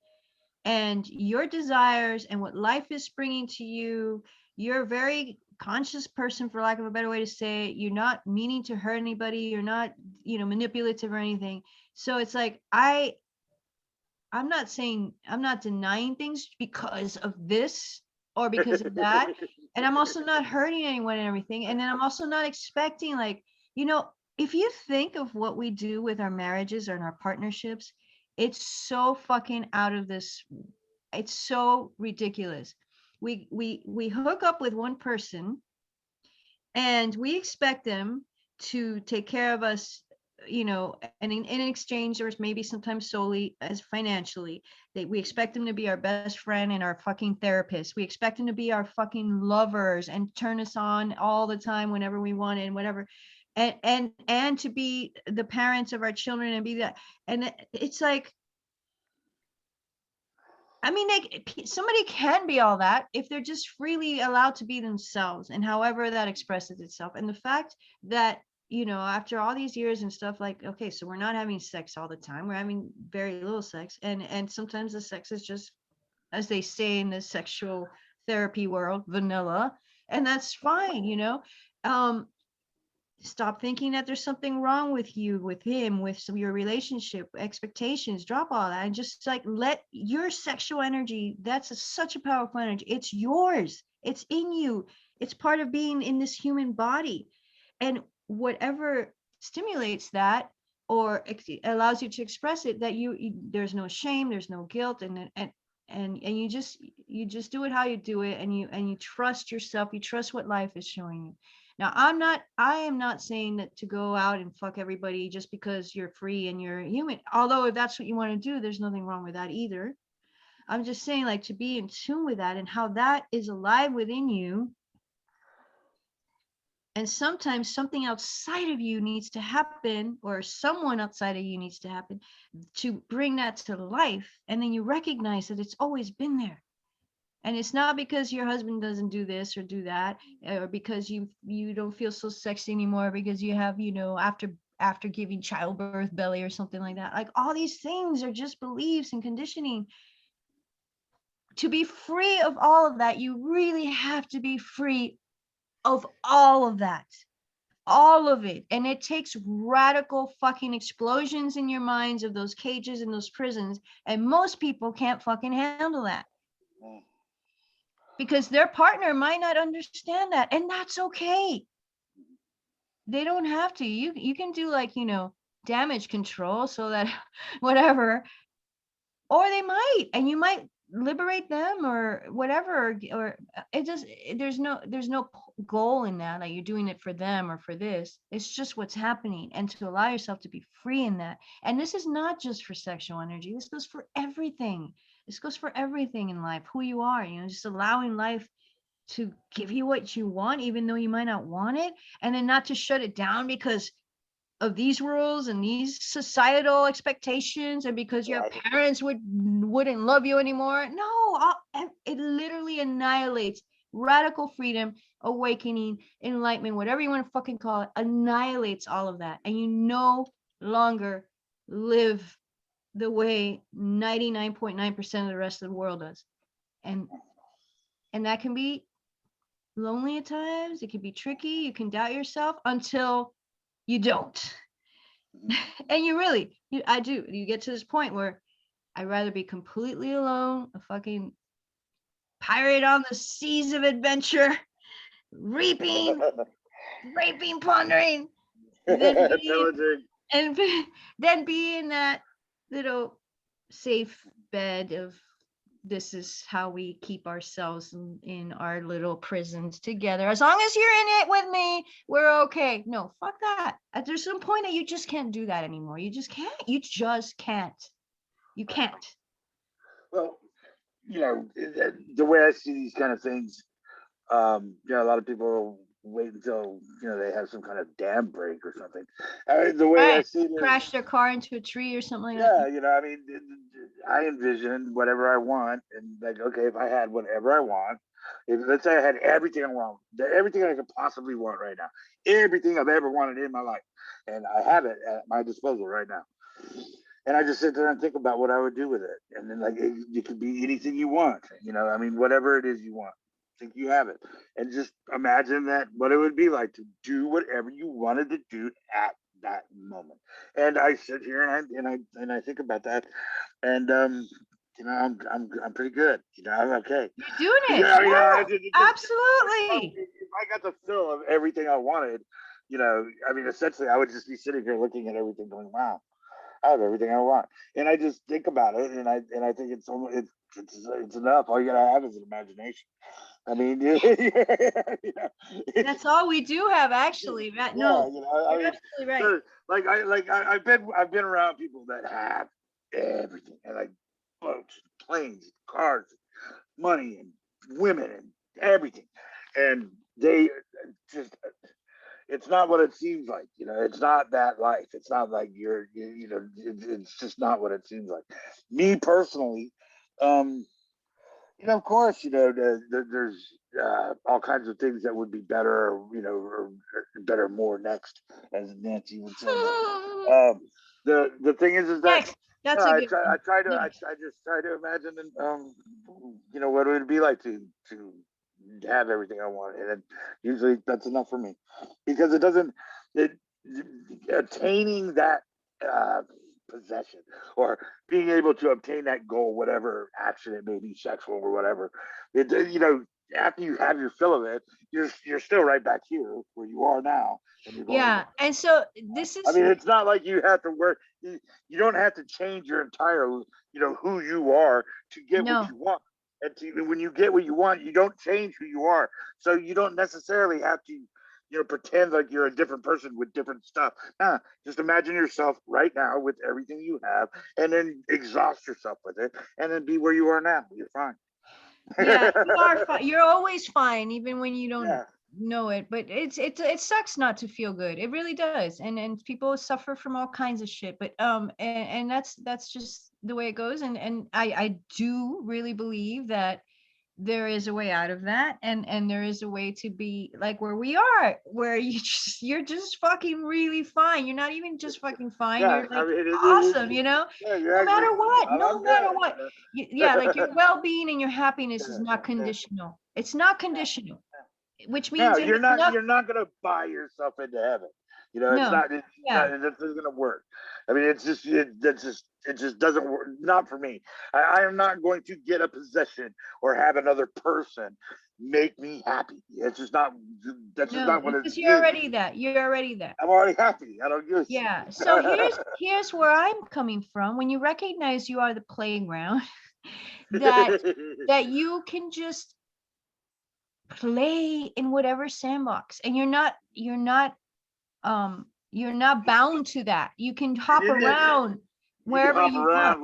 and your desires and what life is bringing to you, you're a very conscious person, for lack of a better way to say it. You're not meaning to hurt anybody. You're not, manipulative or anything. So it's like, I'm not denying things because of this or because of that. And I'm also not hurting anyone and everything. And then I'm also not expecting, like, if you think of what we do with our marriages or in our partnerships, it's so fucking out of this. It's so ridiculous. We hook up with one person and we expect them to take care of us, and in exchange, or maybe sometimes solely as financially, that we expect them to be our best friend and our fucking therapist. We expect them to be our fucking lovers and turn us on all the time whenever we want and whatever, and to be the parents of our children and be that. And it's like, I mean, somebody can be all that if they're just freely allowed to be themselves, and however that expresses itself. And the fact that, after all these years and stuff, like, okay, so we're not having sex all the time. We're having very little sex. And sometimes the sex is just, as they say in the sexual therapy world, vanilla. And that's fine, Um, Stop thinking that there's something wrong with you, with him, with your relationship expectations. Drop all that and just like let your sexual energy, that's such a powerful energy. It's yours, it's in you, it's part of being in this human body. And whatever stimulates that, or allows you to express it, that there's no shame, there's no guilt, and you just do it how you do it, and you trust yourself, you trust what life is showing you. Now, I am not saying that to go out and fuck everybody just because you're free and you're human. Although if that's what you want to do, there's nothing wrong with that either. I'm just saying, like, to be in tune with that and how that is alive within you. And sometimes something outside of you needs to happen, or someone outside of you needs to happen to bring that to life. And then you recognize that it's always been there. And it's not because your husband doesn't do this or do that, or because you don't feel so sexy anymore because you have, after giving childbirth belly or something like that. Like, all these things are just beliefs and conditioning. To be free of all of that, you really have to be free of all of that. All of it. And it takes radical fucking explosions in your minds of those cages and those prisons. And most people can't fucking handle that, because their partner might not understand that, and that's okay. They don't have to. You can do, like, damage control so that whatever, or they might, and you might liberate them or whatever, or it just, there's no goal in that, like you're doing it for them or for this. It's just what's happening, and to allow yourself to be free in that. And this is not just for sexual energy, this goes for everything. This goes for everything in life, who you are, just allowing life to give you what you want, even though you might not want it, and then not to shut it down because of these rules and these societal expectations, and because your Right. parents wouldn't love you anymore. No, it literally annihilates radical freedom, awakening, enlightenment, whatever you want to fucking call it, annihilates all of that, and you no longer live the way 99.9% of the rest of the world does. And that can be lonely at times. It can be tricky. You can doubt yourself until you don't. And you get to this point where I'd rather be completely alone, a fucking pirate on the seas of adventure, reaping, raping, plundering, than be Pillaging. and then be in that little safe bed of, this is how we keep ourselves in our little prisons together. As long as you're in it with me, we're okay. No, fuck that. There's some point that you just can't do that anymore. You just can't. You just can't. You can't. Well, the way I see these kind of things, a lot of people wait until they have some kind of dam break or something. The way I Right. see it is, Crash their car into a tree or something like that. yeah, I mean, I envision whatever I want, and like, okay, if I had whatever I want, if let's say I had everything I want, everything I could possibly want right now, everything I've ever wanted in my life, and I have it at my disposal right now, and I just sit there and think about what I would do with it, and then like it could be anything you want, I mean, whatever it is you want, think you have it, and just imagine that what it would be like to do whatever you wanted to do at that moment. And I sit here and I think about that, and I'm pretty good. I'm okay. You're doing it. Yeah, Yeah, because absolutely. if I got the fill of everything I wanted, I mean, essentially, I would just be sitting here looking at everything, going, "Wow, I have everything I want." And I just think about it, and I think it's almost it's enough. All you gotta have is an imagination. I mean, That's all we do have, actually. Right? yeah, No, I you're mean, absolutely right. so, I've been around people that have everything, and like boats, planes, cars, money, and women, and everything, and they just it's not what it seems like. It's not that life. It's not like it's just not what it seems like. Me personally, Um, of course, there's all kinds of things that would be better, or better more next, as Nancy would say. The thing is that Next, that's a good one. I just try to imagine, what it would be like to have everything I want, and usually that's enough for me, because it attaining that uh, possession, or being able to obtain that goal, whatever action it may be, sexual or whatever. After you have your fill of it, you're still right back here where you are now, and you're going. Yeah, and so this I is mean, it's not like you have to work. You don't have to change your entire, who you are to get what no, you want. And when you get what you want, you don't change who you are. So you don't necessarily have to, pretend like you're a different person with different stuff. Nah, just imagine yourself right now with everything you have, and then exhaust yourself with it, and then be where you are now. You're fine. yeah, you are fine. You're always fine, even when you don't Yeah. know it. But it sucks not to feel good. It really does. And people suffer from all kinds of shit. But and that's just the way it goes. And I do really believe that there is a way out of that, and there is a way to be like where we are, where you're just fucking really fine. You're not even just fucking fine, Yeah. you're I like mean, awesome, yeah, you're no actually, matter what, I'm no matter what. Yeah, like good. your well-being and your happiness is Yeah, not yeah. conditional. It's not conditional, which No, means it you're has not. nothing. You're not going to buy yourself into heaven. It's No, not. It's not. yeah, It's not going to work. I mean, it's just. That's just. It just doesn't work. Not for me. I am not going to get a possession or have another person make me happy. It's just not. That's just no, not what it because is. you're already that. I'm already happy. I don't give a shit. Yeah, so here's where I'm coming from. When you recognize you are the playground, that you can just play in whatever sandbox, and you're not bound to that. You can hop around You can wherever hop you want. around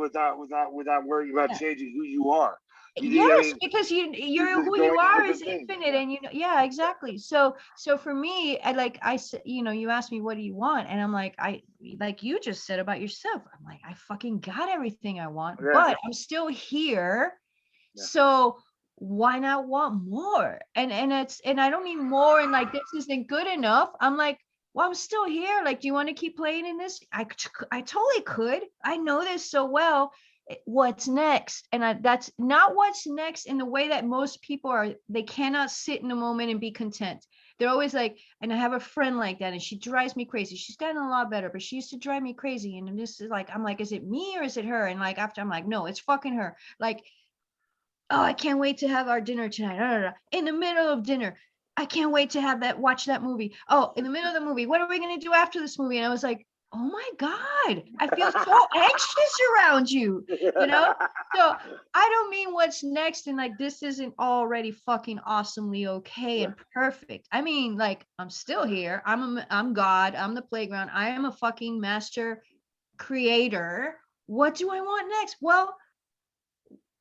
without worrying about Yeah. changing who you are. I Yes, mean, because you're you're just who you going to are is different things. infinite, and yeah, exactly. So for me, I said, you asked me what do you want, and I'm like, like you just said about yourself, I'm like, I fucking got everything I want, Yeah. but I'm still here. Yeah. So why not want more? And I don't mean more and like this isn't good enough. I'm like, well, I'm still here. Like, do you want to keep playing in this? I totally could. I know this so well. What's next? And that's not what's next in the way that most people are. They cannot sit in a moment and be content. They're always like, and I have a friend like that, and she drives me crazy. She's gotten a lot better, but she used to drive me crazy. And this is like, I'm like, is it me or is it her? And like after I'm like, no, it's fucking her. Like, oh, I can't wait to have our dinner tonight. No, no, no. In the middle of dinner, I can't wait to watch that movie. Oh, in the middle of the movie, what are we going to do after this movie? And I was like, oh my God, I feel so anxious around you, you know? So I don't mean what's next and like this isn't already fucking awesomely okay and perfect. I mean, like, I'm still here. I'm God. I'm the playground. I am a fucking master creator. What do I want next? Well,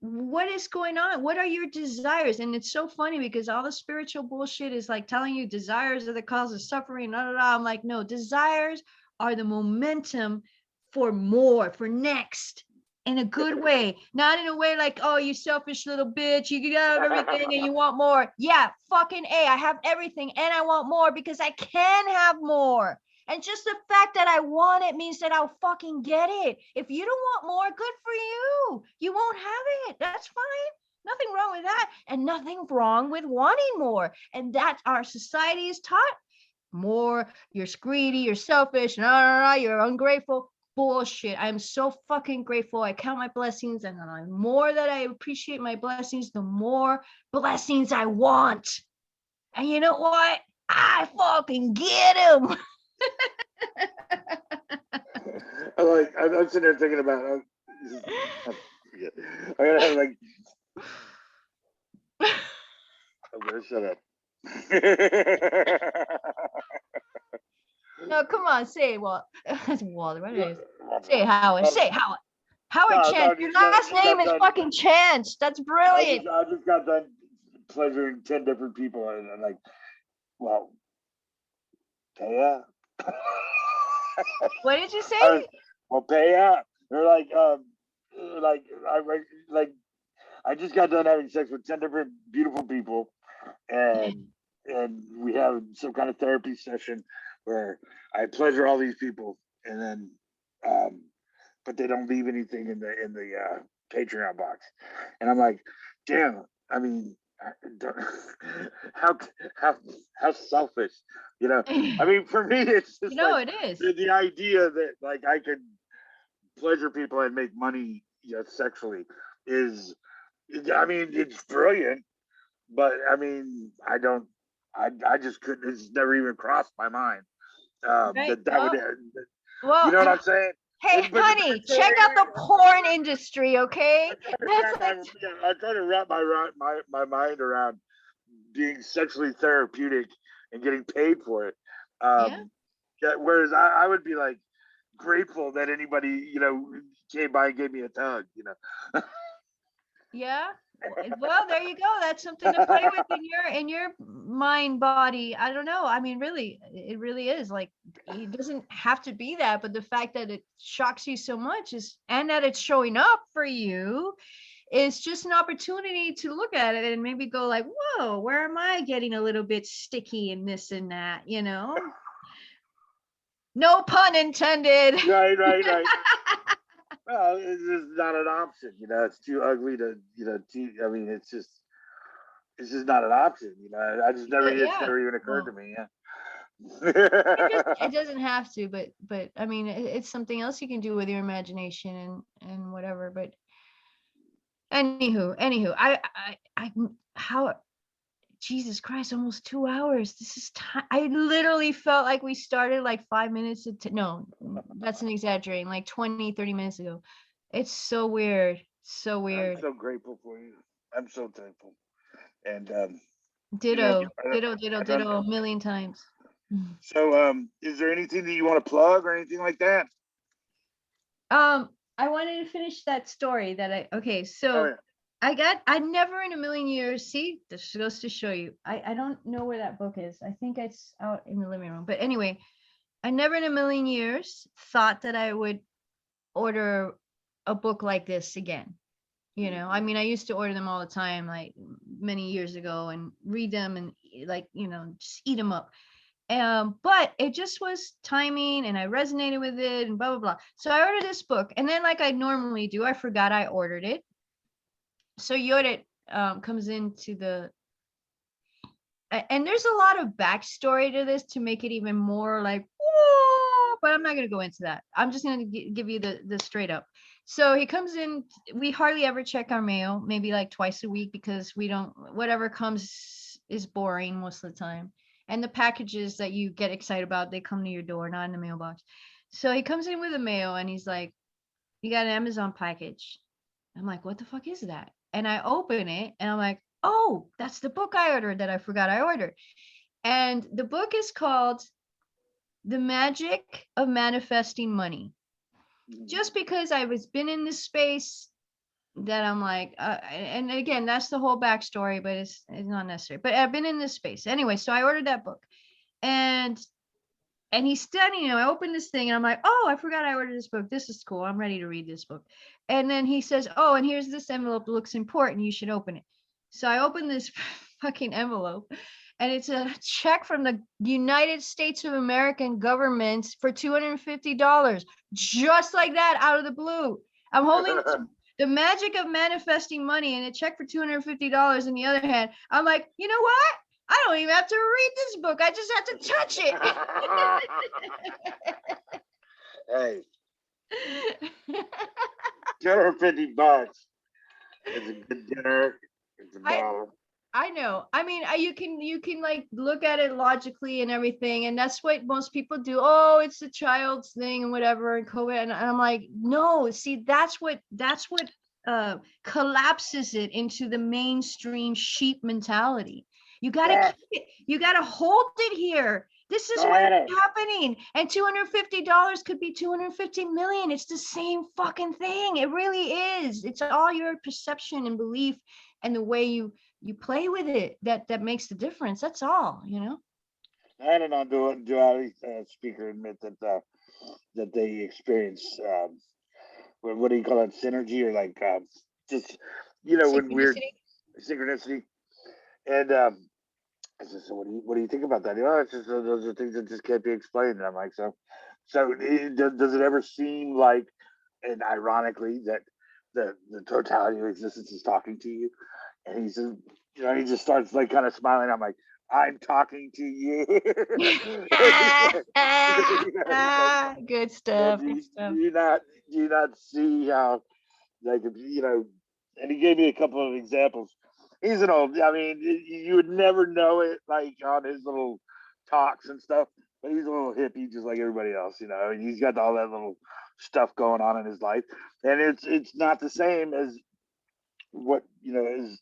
what is going on? What are your desires? And it's so funny because all the spiritual bullshit is like telling you desires are the cause of suffering. Blah, blah, blah. I'm like, no, desires are the momentum for more, for next, in a good way, not in a way like, oh, you selfish little bitch, you got everything and you want more. Yeah, fucking A, I have everything and I want more because I can have more. And just the fact that I want it means that I'll fucking get it. If you don't want more, good for you. You won't have it. That's fine. Nothing wrong with that. And nothing wrong with wanting more. And that's our society is taught more. You're greedy, you're selfish, you're ungrateful. Bullshit. I'm so fucking grateful. I count my blessings, and the more that I appreciate my blessings, the more blessings I want. And you know what? I fucking get them. I'm sitting there thinking about. I gotta have like. I'm gonna shut up. No, come on, say it, Walt. Walter, what is it? Say it, Howard. Say it, Howard. Howard No, Chance. Your last just name got is done. fucking Chance. That's brilliant. I just got done pleasuring 10 different people, and I'm like, well, Paya. What did you I was, say? well, Paya. They're like, like, I like I just got done having sex with 10 different beautiful people, and we have some kind of therapy session where I pleasure all these people, and then um, but they don't leave anything in the Patreon box, and I'm like, damn. I mean, how how how selfish, you know? I mean, for me, it's just like It is. the idea that like I could pleasure people and make money, sexually is. I mean, it's brilliant, but I mean, I don't. I just couldn't. It's never even crossed my mind Right. that would. You Well, know what I'm saying? hey, But honey, check out the porn industry, okay? I'm trying to That's wrap like, I'm trying to wrap my mind around being sexually therapeutic and getting paid for it. yeah, Yeah, whereas I would be like grateful that anybody came by and gave me a tug. yeah. Well, there you go. That's something to play with in your mind body. I don't know. I mean, really, it really is like it doesn't have to be that, but the fact that it shocks you so much is, and that it's showing up for you, is just an opportunity to look at it and maybe go like, whoa, where am I getting a little bit sticky and this and that, No pun intended. Right. Well, it's just not an option. It's too ugly to. I mean, it's just not an option. I just never. It's Yeah. never even occurred to Well, me. it doesn't have to, but I mean, it's something else you can do with your imagination and whatever. But anywho, I how Jesus Christ, almost 2 hours. This is time. I literally felt like we started like 5 minutes. No, that's an exaggerating, like 20, 30 minutes ago. It's so weird. So I'm weird. so grateful for you. I'm so thankful. And Ditto, I, ditto, ditto, I don't. ditto a million times. So, is there anything that you want to plug or anything like that? I wanted to finish that story okay, Oh so yeah. I never in a million years, see, this goes to show you. I don't know where that book is. I think it's out in the living room. But anyway, I never in a million years thought that I would order a book like this again. I mean, I used to order them all the time, like many years ago, and read them and like, just eat them up. But it just was timing and I resonated with it and blah, blah, blah. So I ordered this book. And then, like I normally do, I forgot I ordered it. So Yoda comes into and there's a lot of backstory to this to make it even more like, whoa, but I'm not going to go into that. I'm just going to give you the straight up. So he comes in. We hardly ever check our mail, maybe like twice a week, because we don't, whatever comes is boring most of the time. And the packages that you get excited about, they come to your door, not in the mailbox. So he comes in with a mail and he's like, you got an Amazon package. I'm like, what the fuck is that? And I open it and I'm like, oh, that's the book I ordered that I forgot I ordered. And the book is called The Magic of Manifesting Money. Just because I was been in this space that I'm like, and again, that's the whole backstory, but it's not necessary. But I've been in this space anyway, so I ordered that book, and he's studying. I opened this thing, and I'm like, oh, I forgot I ordered this book. This is cool. I'm ready to read this book. And then he says, oh, and here's this envelope. It looks important. You should open it. So I opened this fucking envelope, and it's a check from the United States of American government for $250, just like that, out of the blue. I'm holding the magic of manifesting money and a check for $250 in the other hand. I'm like, you know what? I don't even have to read this book. I just have to touch it. Hey, $250. It's a good dinner. It's a I bottle. I know. I mean, you can like look at it logically and everything, and that's what most people do. Oh, it's a child's thing and whatever, and COVID. And I'm like, no. See, that's what collapses it into the mainstream sheep mentality. You gotta Yeah, keep it. You gotta hold it here. This is what's I happening. And $250 could be 250 million. It's the same fucking thing. It really is. It's all your perception and belief and the way you play with it that makes the difference. That's all. had a non-duality speaker admit that they experience what do you call it, synergy, or like just you know, when weird Synchronicity. synchronicity. And I said, so what do you think about that? Oh, it's just those are things that just can't be explained. And I'm like, so does it ever seem like, and ironically, that the totality of existence is talking to you? And he says, you know, he just starts like kind of smiling. I'm like, I'm talking to you. He's like, Good you know, stuff. Good do stuff. you not see how, like, if, you know, and he gave me a couple of examples. He's an old, I mean, you would never know it, like, on his little talks and stuff, but he's a little hippie just like everybody else, you know, and he's got all that little stuff going on in his life. And it's not the same as what, you know, is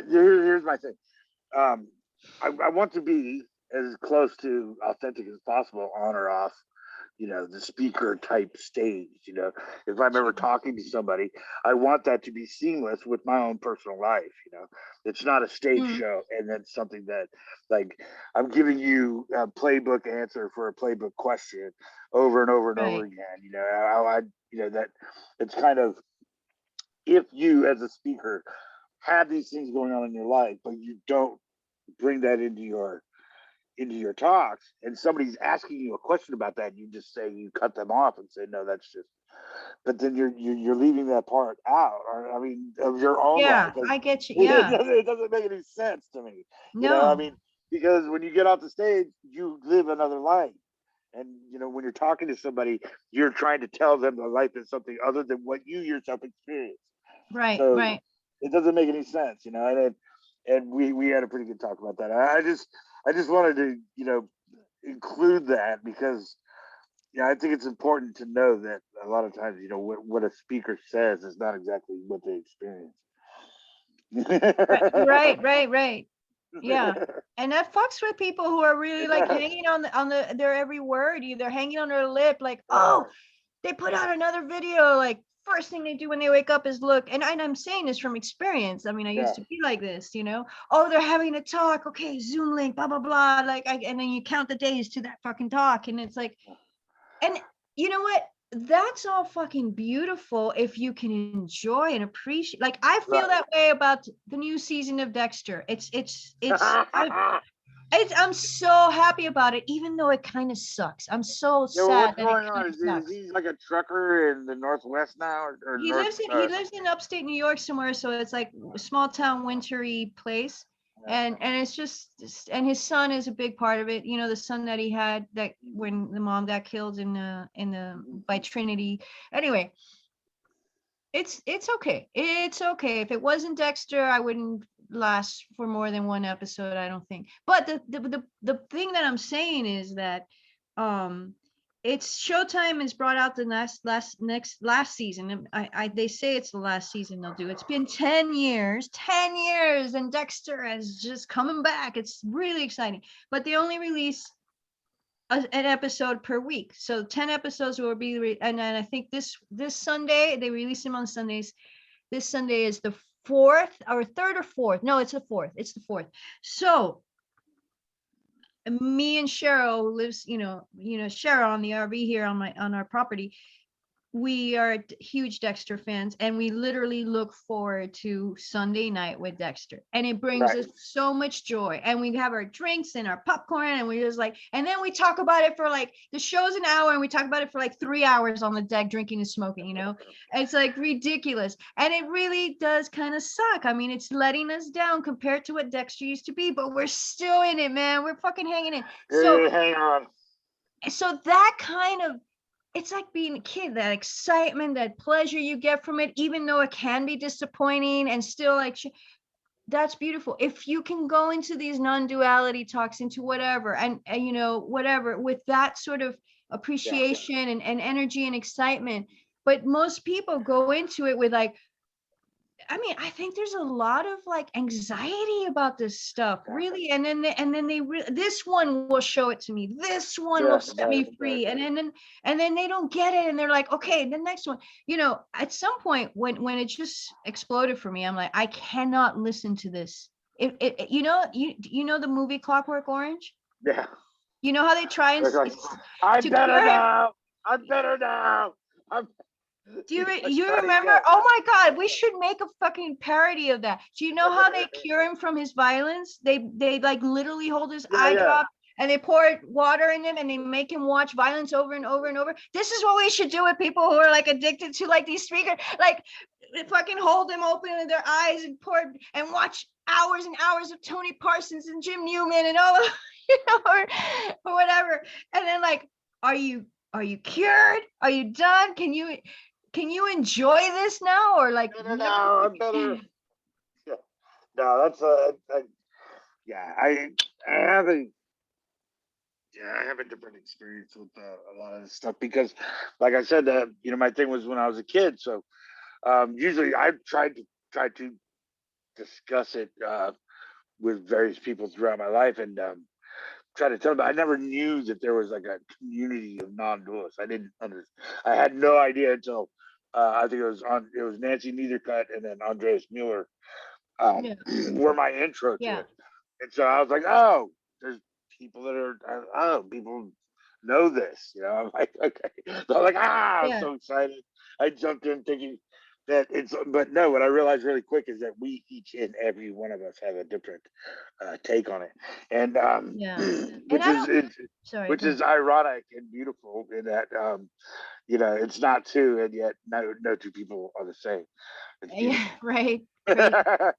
here's my thing. Um, I want to be as close to authentic as possible on or off, you know, the speaker type stage. You know, if I'm ever Sure. talking to somebody, I want that to be seamless with my own personal life. You know, it's not a stage Mm, show and then something that, like, I'm giving you a playbook answer for a playbook question over and over and over right. again. You know, you know, that it's kind of, if you as a speaker have these things going on in your life, but you don't bring that into your talks, and somebody's asking you a question about that, you just say, you cut them off and say, no, that's just, but then you're leaving that part out, or I mean, of your own life. Yeah, I get you. It Yeah. doesn't, it doesn't make any sense to me, you know. I No. mean, because when you get off the stage, you live another life, and you know, when you're talking to somebody, you're trying to tell them the life is something other than what you yourself experienced. Right. So Right. it doesn't make any sense, you know. And we had a pretty good talk about that. I just wanted to, you know, include that because, yeah, I think it's important to know that a lot of times, you know, what a speaker says is not exactly what they experience. Right. Right. Right. Right. Yeah. And that fucks with people who are really It like does. hanging on their every word. They're hanging on their lip, like, oh, they put out another video. Like, first thing they do when they wake up is look. And I'm saying this from experience. I mean, I Yeah. used to be like this, you know. Oh, they're having a talk. Okay, Zoom link, blah blah blah. Like, and then you count the days to that fucking talk, and it's like, and you know what? That's all fucking beautiful if you can enjoy and appreciate. Like, I feel Right. that way about the new season of Dexter. I'm so happy about it, even though it kind of sucks. I'm so Yeah, well, sad what's that it going kind on? of Is sucks. he like a trucker in the Northwest now, or North? He lives in upstate New York somewhere, so it's like a small town wintry place. And it's just, and his son is a big part of it. You know, the son that he had that when the mom got killed in the by Trinity. Anyway, it's okay. It's okay. If it wasn't Dexter, I wouldn't last for more than one episode, I don't think. But the thing that I'm saying is that um it's Showtime has brought out the last season. And I they say it's the last season they'll do. It's been 10 years, and Dexter is just coming back. It's really exciting. But they only release an episode per week. So 10 episodes will be, and then I think this Sunday, they release them on Sundays. This Sunday is the fourth or third or fourth. No, it's the fourth. It's the fourth. So me and Cheryl, who lives, Cheryl on the RV here on our property, we are huge Dexter fans, and we literally look forward to Sunday night with Dexter, and it brings Right. us so much joy. And we have our drinks and our popcorn, and we just like, and then we talk about it for like, the show's an hour, and we talk about it for like 3 hours on the deck drinking and smoking. It's like ridiculous, and it really does kind of suck. I mean, it's letting us down compared to what Dexter used to be, but we're still in it, man. We're fucking hanging in. So Hang on. that kind of, it's like being a kid, that excitement, that pleasure you get from it, even though it can be disappointing and still like, that's beautiful. If you can go into these non-duality talks, into whatever, and whatever, with that sort of Yeah. appreciation and energy and excitement. But most people go into it with like, I mean, I think there's a lot of like anxiety about this stuff, Yeah. really. And then this one will show it to me. This one will Yeah. set Right. me free. And then they don't get it, and they're like, okay, the next one. At some point when it just exploded for me, I'm like, I cannot listen to this. You know the movie Clockwork Orange. Yeah. You know how they try and It's like, I'm to better cure him. now. I'm better now. I'm Do you Like, you not remember? yet. Oh my God, we should make a fucking parody of that. Do you know how they cure him from his violence? They like literally hold his eye Yeah. drop and they pour water in him and they make him watch violence over and over and over. This is what we should do with people who are like addicted to like these speakers. Like they fucking hold them open in their eyes and pour and watch hours and hours of Tony Parsons and Jim Newman and all of, or whatever. And then like, are you cured? Are you done? Can you enjoy this now, or like No, I'm better. Yeah. No, that's yeah. I have a I have a different experience with a lot of this stuff because, like I said, my thing was when I was a kid. So usually I've tried to discuss it with various people throughout my life and try to tell them. I never knew that there was like a community of non-dualists. I didn't understand. I had no idea until I think it was Nancy Neithercut and then Andreas Mueller yeah, were my intro to yeah, it. And so I was like, oh, there's people that are, people know this. I'm like, okay. So I'm like, I was yeah, so excited. I jumped in thinking that but no, what I realized really quick is that we each and every one of us have a different take on it. And yeah. And which I is, don't. Sorry, which go ahead. is ironic and beautiful in that, it's not two, and yet no two people are the same. It's Yeah, beautiful. right, right.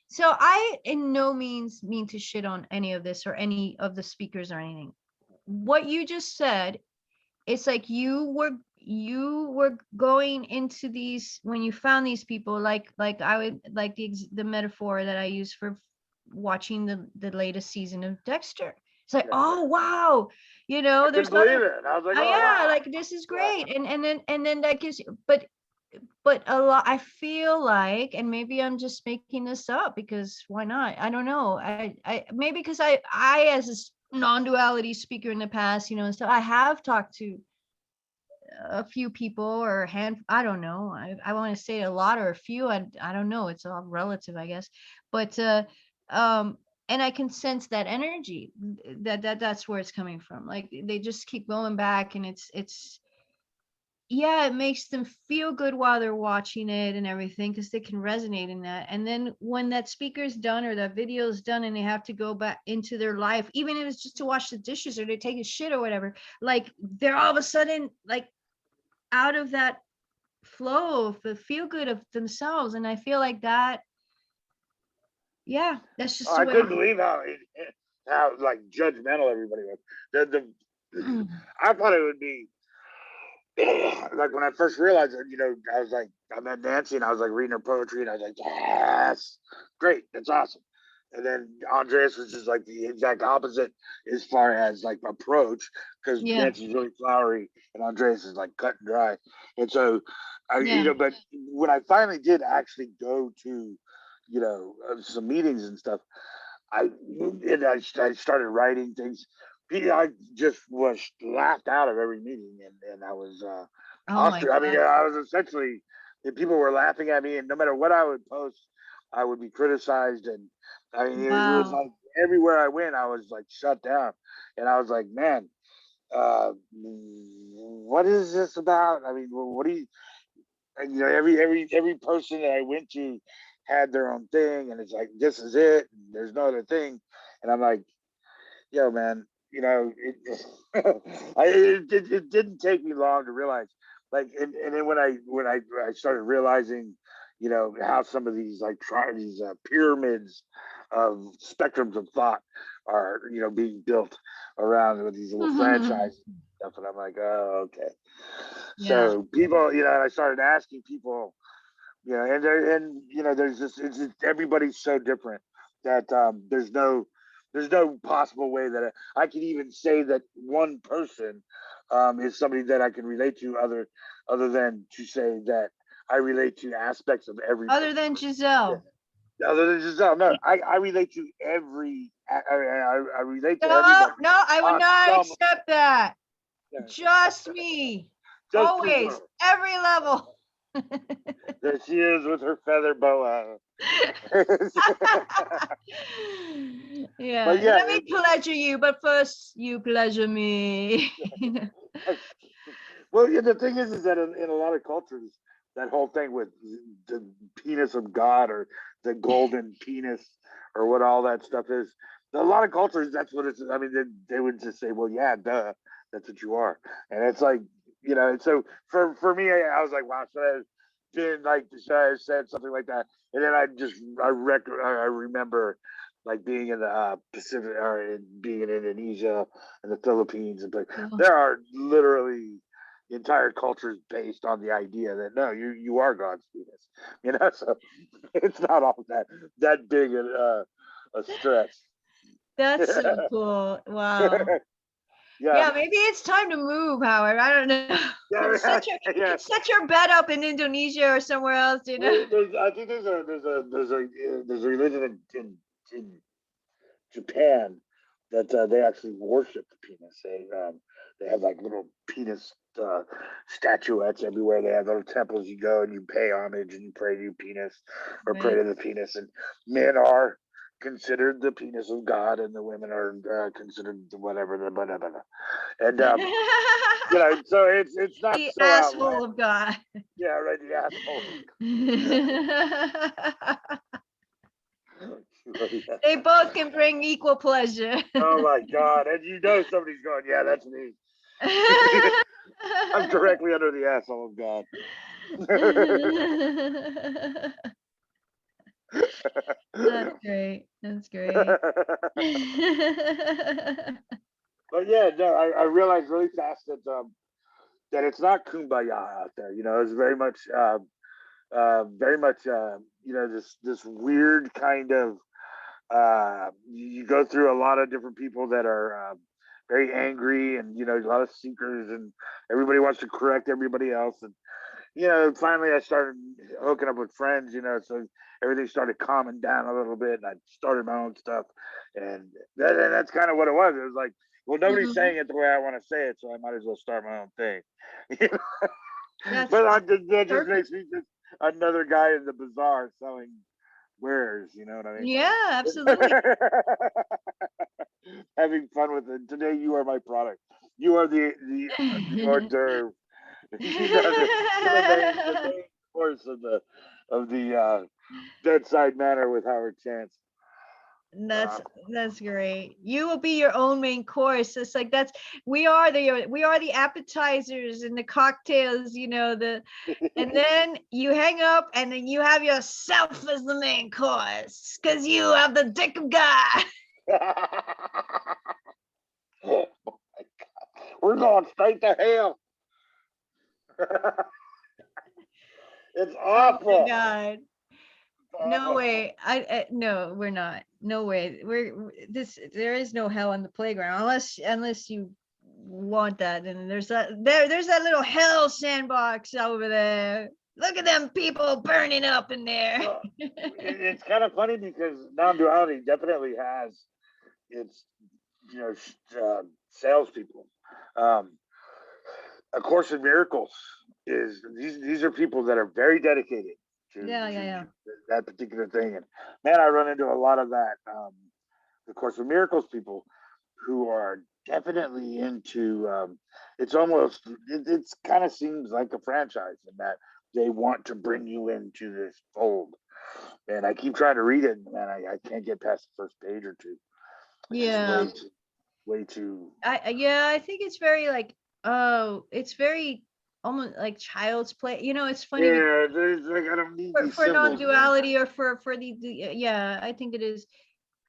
So I in no means mean to shit on any of this or any of the speakers or anything. What you just said, it's like you were going into these when you found these people, like I would like the metaphor that I use for watching the latest season of Dexter. It's like, Yeah. oh wow, I couldn't there's believe other. it. I was like, Oh oh yeah, wow. like this is Yeah. great, and then that gives you, but a lot, I feel like, and maybe I'm just making this up because why not? I don't know. I maybe because I as a non-duality speaker in the past, and so I have talked to a few people or a hand, I don't know. I want to say a lot or a few. I don't know. It's all relative, I guess. But um and I can sense that energy that's where it's coming from. Like they just keep going back and it's yeah, it makes them feel good while they're watching it and everything because they can resonate in that. And then when that speaker's done or that video is done and they have to go back into their life, even if it's just to wash the dishes or they take a shit or whatever, like they're all of a sudden like out of that flow of the feel good of themselves. And I feel like that, yeah, that's just the I way. couldn't believe how like judgmental everybody was. I thought it would be like when I first realized it. I was like, I met Nancy and I was like reading her poetry and I was like, yes, great, that's awesome. And then Andreas was just like the exact opposite as far as like approach because Yeah, Nancy's really flowery and Andreas is like cut and dry. And so, yeah, but when I finally did actually go to, some meetings and stuff, I started writing things. I just was laughed out of every meeting, and I was oh my I mean, god, I was essentially, if people were laughing at me, and no matter what I would post, I would be criticized, and I mean, it was wow. like everywhere I went, I was like shut down, and I was like, man, what is this about? I mean, what do you? And, every person that I went to had their own thing, and it's like this is it. And there's no other thing, and I'm like, yo, man, it didn't take me long to realize, like, and then when I started realizing, how some of these like these pyramids of spectrums of thought are, being built around with these little franchises and stuff, and I'm like, oh, okay. Yeah. So people, and I started asking people, and there's everybody's so different that there's no possible way that I can even say that one person is somebody that I can relate to other than to say that I relate to aspects of every Other person. than Giselle. Yeah. Other than Giselle, no, I relate to I relate to No, everybody no, I would on not some. accept that. Yeah, Just me. just Always, Giselle. every level. There she is with her feather boa. But Yeah, yeah, let me pleasure you, but first you pleasure me. Well, yeah, the thing is that in a lot of cultures, that whole thing with the penis of God or the golden penis or what all that stuff is, a lot of cultures, that's what it's. I mean, they would just say, "Well, yeah, duh, that's what you are," and it's like, and so for me, I was like, "Wow, should I have been like, should I have said something like that?" And then I remember like being in the Pacific or being in Indonesia and the Philippines, and like Cool. there are literally entire cultures based on the idea that no, you are God's penis, So it's not all that big a stretch. That's so cool. Wow. Yeah, Yeah, maybe it's time to move, Howard. I don't know. yeah, yeah. Set your bed up in Indonesia or somewhere else, you know. I think there's a religion in Japan that they actually worship the penis. They have like little penis statuettes everywhere. They have little temples you go and you pay homage and you pray to your penis or pray Right. to the penis. And men are considered the penis of God, and the women are considered whatever the whatever. And so it's not The so asshole outlandish. of God. Yeah, right. The asshole. They both can bring equal pleasure. Oh my God! And somebody's going, yeah, that's me. I'm directly under the asshole of God. That's great. That's great. But yeah, no, I realized really fast that it's not kumbaya out there. It's very much this weird kind of you go through a lot of different people that are very angry, and a lot of seekers, and everybody wants to correct everybody else. And finally I started hooking up with friends, so everything started calming down a little bit, and I started my own stuff, and that's kind of what it was. It was like, well, nobody's Mhm. saying it the way I want to say it, so I might as well start my own thing. You know? That's But that just perfect. makes me just another guy in the bazaar selling wares. You know what I Yeah, absolutely. mean? Having fun with it. Today, you are my product. You are the hors d'oeuvre. You're the main course of the bedside manner with Howard Chance. That's Uh, that's great. You will be your own main course. It's like we are the appetizers and the cocktails, and then you hang up and then you have yourself as the main course because you have the dick of God. oh, we're going straight to hell. It's Oh my awful. God. It's No awful. way. No, we're not. No way. This there is no hell on the playground unless you want that. And there's that little hell sandbox over there. Look at them people burning up in there. Well, it's kind of funny because non-duality definitely has its salespeople. Um, A Course in Miracles is these are people that are very dedicated Yeah, yeah, to yeah. that particular thing, and man, I run into a lot of that. The Course in Miracles people who are definitely into. It's almost it's kind of seems like a franchise in that they want to bring you into this fold, and I keep trying to read it, and I can't get past the first page or two. It's just Yeah. way too. I think it's very like, oh, it's very almost like child's play. It's funny because Yeah, there's like I don't need these for symbols, man. non-duality or for yeah, I think it is.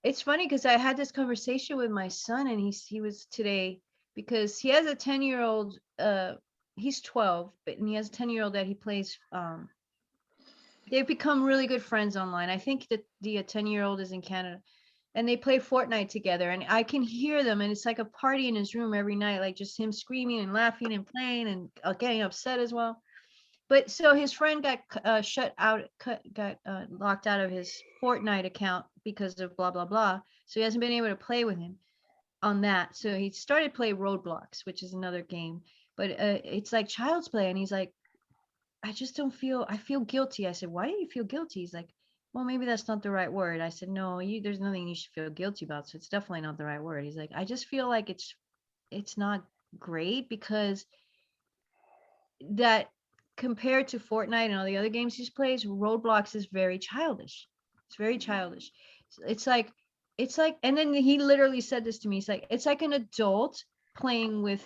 It's funny because I had this conversation with my son, and he was today because he has a 10-year-old. He's 12, and he has a 10-year-old that he plays. They've become really good friends online. I think that the 10-year-old is in Canada, and they play Fortnite together. And I can hear them, and it's like a party in his room every night, like just him screaming and laughing and playing and getting upset as well. But so his friend got got locked out of his Fortnite account because of blah blah blah. So he hasn't been able to play with him on that. So he started playing Roadblocks, which is another game, but it's like child's play. And he's like, I just don't feel. I feel guilty. I said, why do you feel guilty? He's like, well, maybe that's not the right word. I said, no, there's nothing you should feel guilty about. So it's definitely not the right word. He's like, I just feel like it's not great because that compared to Fortnite and all the other games he plays, Roblox is very childish. It's very childish. It's like, and then he literally said this to me. He's like, it's like an adult playing with,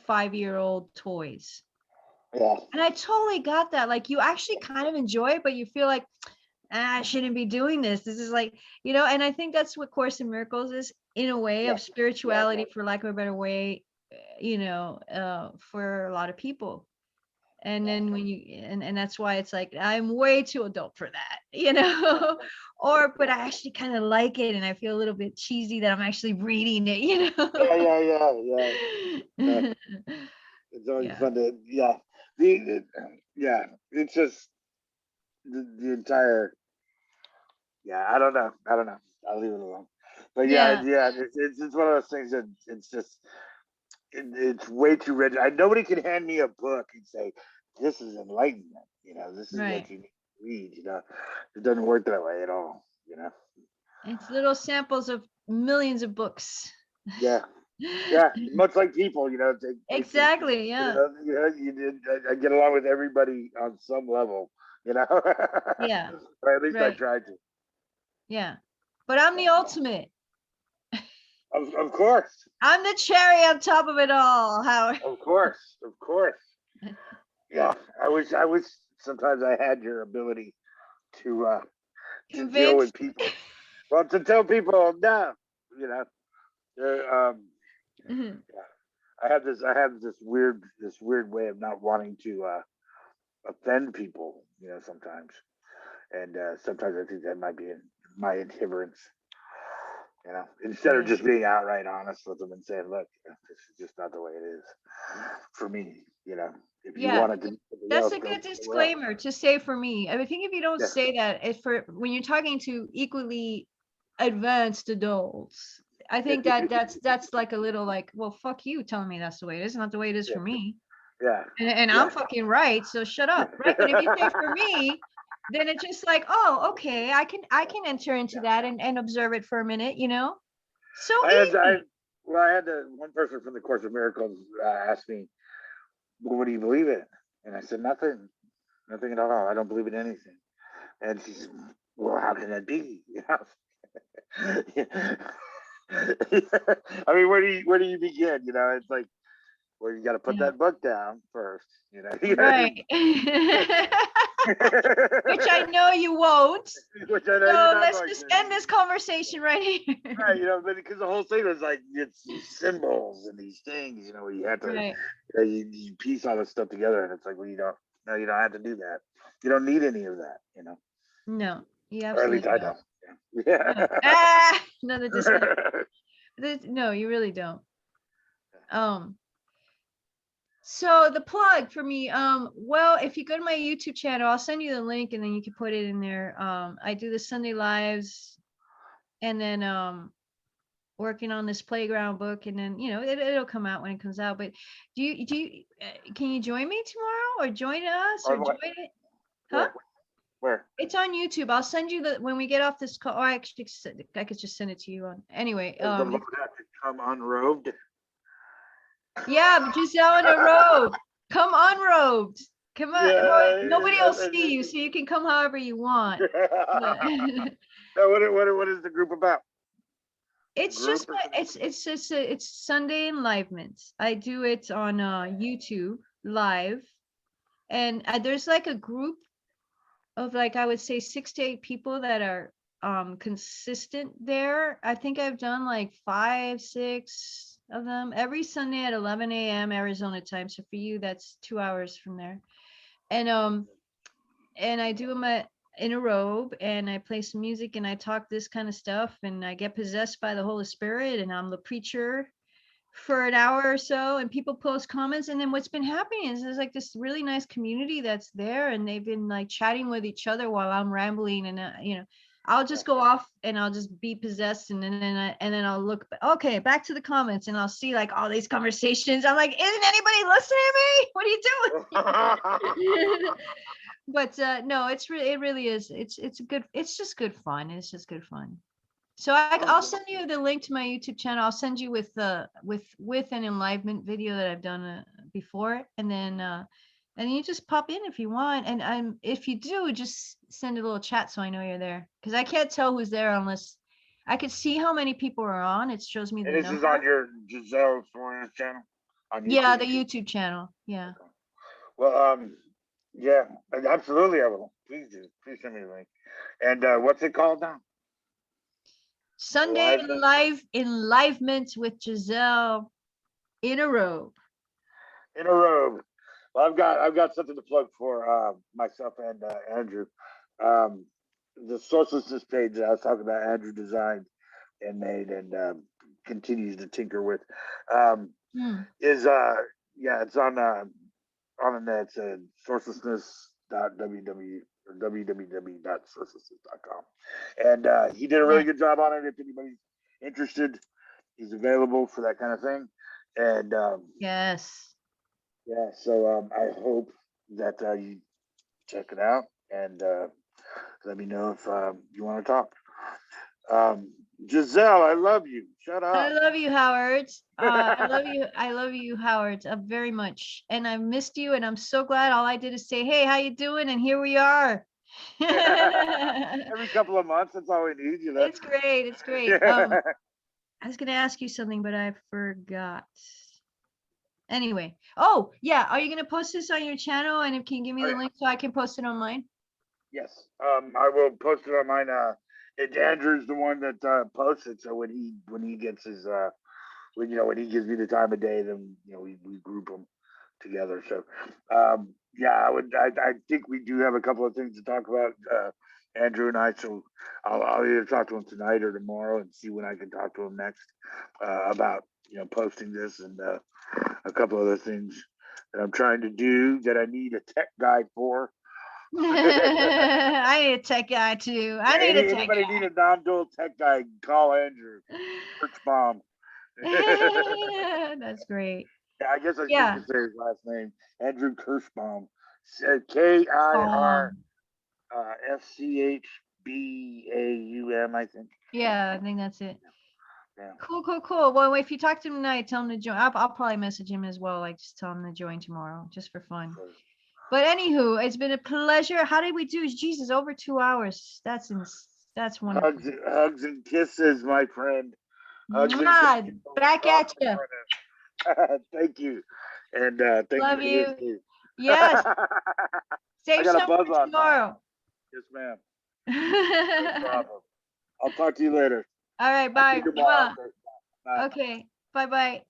5-year-old toys. Yeah. And I totally got that. Like, you actually kind of enjoy it, but you feel like, I shouldn't be doing this. This is like, and I think that's what Course in Miracles is, in a way, of spirituality, for lack of a better way, for a lot of people. And then when you, and that's why it's like, I'm way too adult for that, but I actually kind of like it, and I feel a little bit cheesy that I'm actually reading it. Yeah. It's always Yeah. fun to, it's just the entire, I don't know. I'll leave it alone. But Yeah. it's one of those things that it's just, it's way too rigid. Nobody can hand me a book and say, this is enlightenment, this is Right. what you need to read, it doesn't work that way at all, It's little samples of millions of books. Yeah. Much like people, Exactly. Yeah. I get along with everybody on some level, Yeah. or at least I Right. try to. Yeah. But I'm the ultimate. Of course. I'm the cherry on top of it all, Howard. Of course. Yeah. I wish sometimes I had your ability to deal Convinced. with people. Well, to tell people no, Mhm. I have this weird way of not wanting to offend people, sometimes. And sometimes I think that might be my inhibitions, instead of Yeah. just being outright honest with them and saying, look, this is just not the way it is for me. If you Yeah. wanted to do something That's else, a go good somewhere else. disclaimer to say for me. I think if you don't Yeah. say that, it's for when you're talking to equally advanced adults. I think that's like a little like, well, fuck you telling me that's the way it is, not the way it is for me. Yeah. And I'm fucking right, so shut up, right? But if you say for me, then it's just like, oh, okay, I can enter into that and observe it for a minute, So I had easy. one person from the Course of Miracles ask me, well, what do you believe in? And I said, nothing at all. I don't believe in anything. And she said, well, how can that be? I mean, where do you begin? It's like, well, you got to put Yeah. that book down first. Right. Which I know you won't. Which I know you're So not let's going just to. end this conversation right here. Right, but because the whole thing is like it's these symbols and these things, where you have to, Right. you piece all this stuff together, and it's like, well, you don't have to do that. You don't need any of that, No, you or at least absolutely I don't. don't. Yeah. Another disclaimer. No, you really don't. So the plug for me, well, if you go to my YouTube channel, I'll send you the link and then you can put it in there. I do the Sunday lives, and then working on this playground book, and then it'll come out when it comes out. But can you join me tomorrow, or join us, or Or join what? it? Huh? Where? It's on YouTube. I'll send you when we get off this call. Or actually, I could just send it to you on. Anyway, Does the Lord have to come unrobed? yeah, Giselle in a robe. Come unrobed. Come on. Well, nobody will Yeah. see you, so you can come however you want. But So what is the group about? it's Group just or something? it's Sunday Enlivenments. I do it on YouTube live, and there's like a group of, like, I would say 6 to 8 people that are consistent there. I think I've done like 5, 6 of them every Sunday at 11 a.m. Arizona time. So for you, that's 2 hours from there. And I do them in a robe, and I play some music, and I talk this kind of stuff, and I get possessed by the Holy Spirit, and I'm the preacher for an hour or so, and people post comments. And then what's been happening is there's like this really nice community that's there, and they've been like chatting with each other while I'm rambling, and I'll just go off and I'll just be possessed, and then I'll look, okay, back to the comments, and I'll see like all these conversations. I'm like, isn't anybody listening to me? What are you doing? But no, it really is. It's good. It's just good fun. It's just good fun. So I'll send you the link to my YouTube channel. I'll send you with an enlivenment video that I've done before, and then you just pop in if you want. And if you do, just send a little chat so I know you're there, because I can't tell who's there unless I could see how many people are on. It shows me the And this is on number. your Giselle Suarez channel on Yeah, YouTube. the YouTube channel. Yeah. Well, yeah, absolutely. I will. Please do. Please send me a link. And what's it called now? Sunday Aliveness? live enlivenment with Giselle in a robe. In a robe. Well, I've got something to plug for myself and Andrew. Um, the sourcelessness page that I was talking about, Andrew designed and made and continues to tinker with, is yeah, it's on the net. It's sourcelessness.www or www.sourcelessness.com, and he did a really good job on it. If anybody's interested, he's available for that kind of thing. And Yes. yeah, so I hope that you check it out and let me know if you want to talk. Giselle, I love you. Shut I up. love you, Howard. I love you. I love you, Howard, very much. And I missed you, and I'm so glad. All I did is say, "Hey, how you doing?" And here we are. Every couple of months, that's all we need, you know. It's great. It's great. I was gonna ask you something, but I forgot. Anyway, oh yeah, are you gonna post this on your channel? And if can you give me the link so I can post it on mine? Yes, I will post it on mine. Andrew's the one that posts it, so when he gets his when he gives me the time of day, then we group them together. So yeah, I think we do have a couple of things to talk about, Andrew and I. So I'll either talk to him tonight or tomorrow and see when I can talk to him next about posting this and a couple other things that I'm trying to do that I need a tech guide for. I need a tech guy too. I need a tech Anybody guy. need a non-dual tech guy? Call Andrew Kirchbaum. That's great. Yeah, I guess I should Yeah. just say his last name, Andrew Kirschbaum. KIRSCHBAUM, I think. Yeah, I think that's it. Yeah. Cool. Well, if you talk to him tonight, tell him to join. I'll probably message him as well. Like, just tell him to join tomorrow, just for fun. Sure. But anywho, it's been a pleasure. How did we do? Jesus, over 2 hours. That's wonderful. Hugs and kisses, my friend. Hugs and Mwah, kisses. back at you. Thank you. And thank Love you. you. Yes. I Save got a some buzz for on tomorrow. Yes, ma'am. No problem. I'll talk to you later. All right. Bye. Tomorrow. Okay. Bye.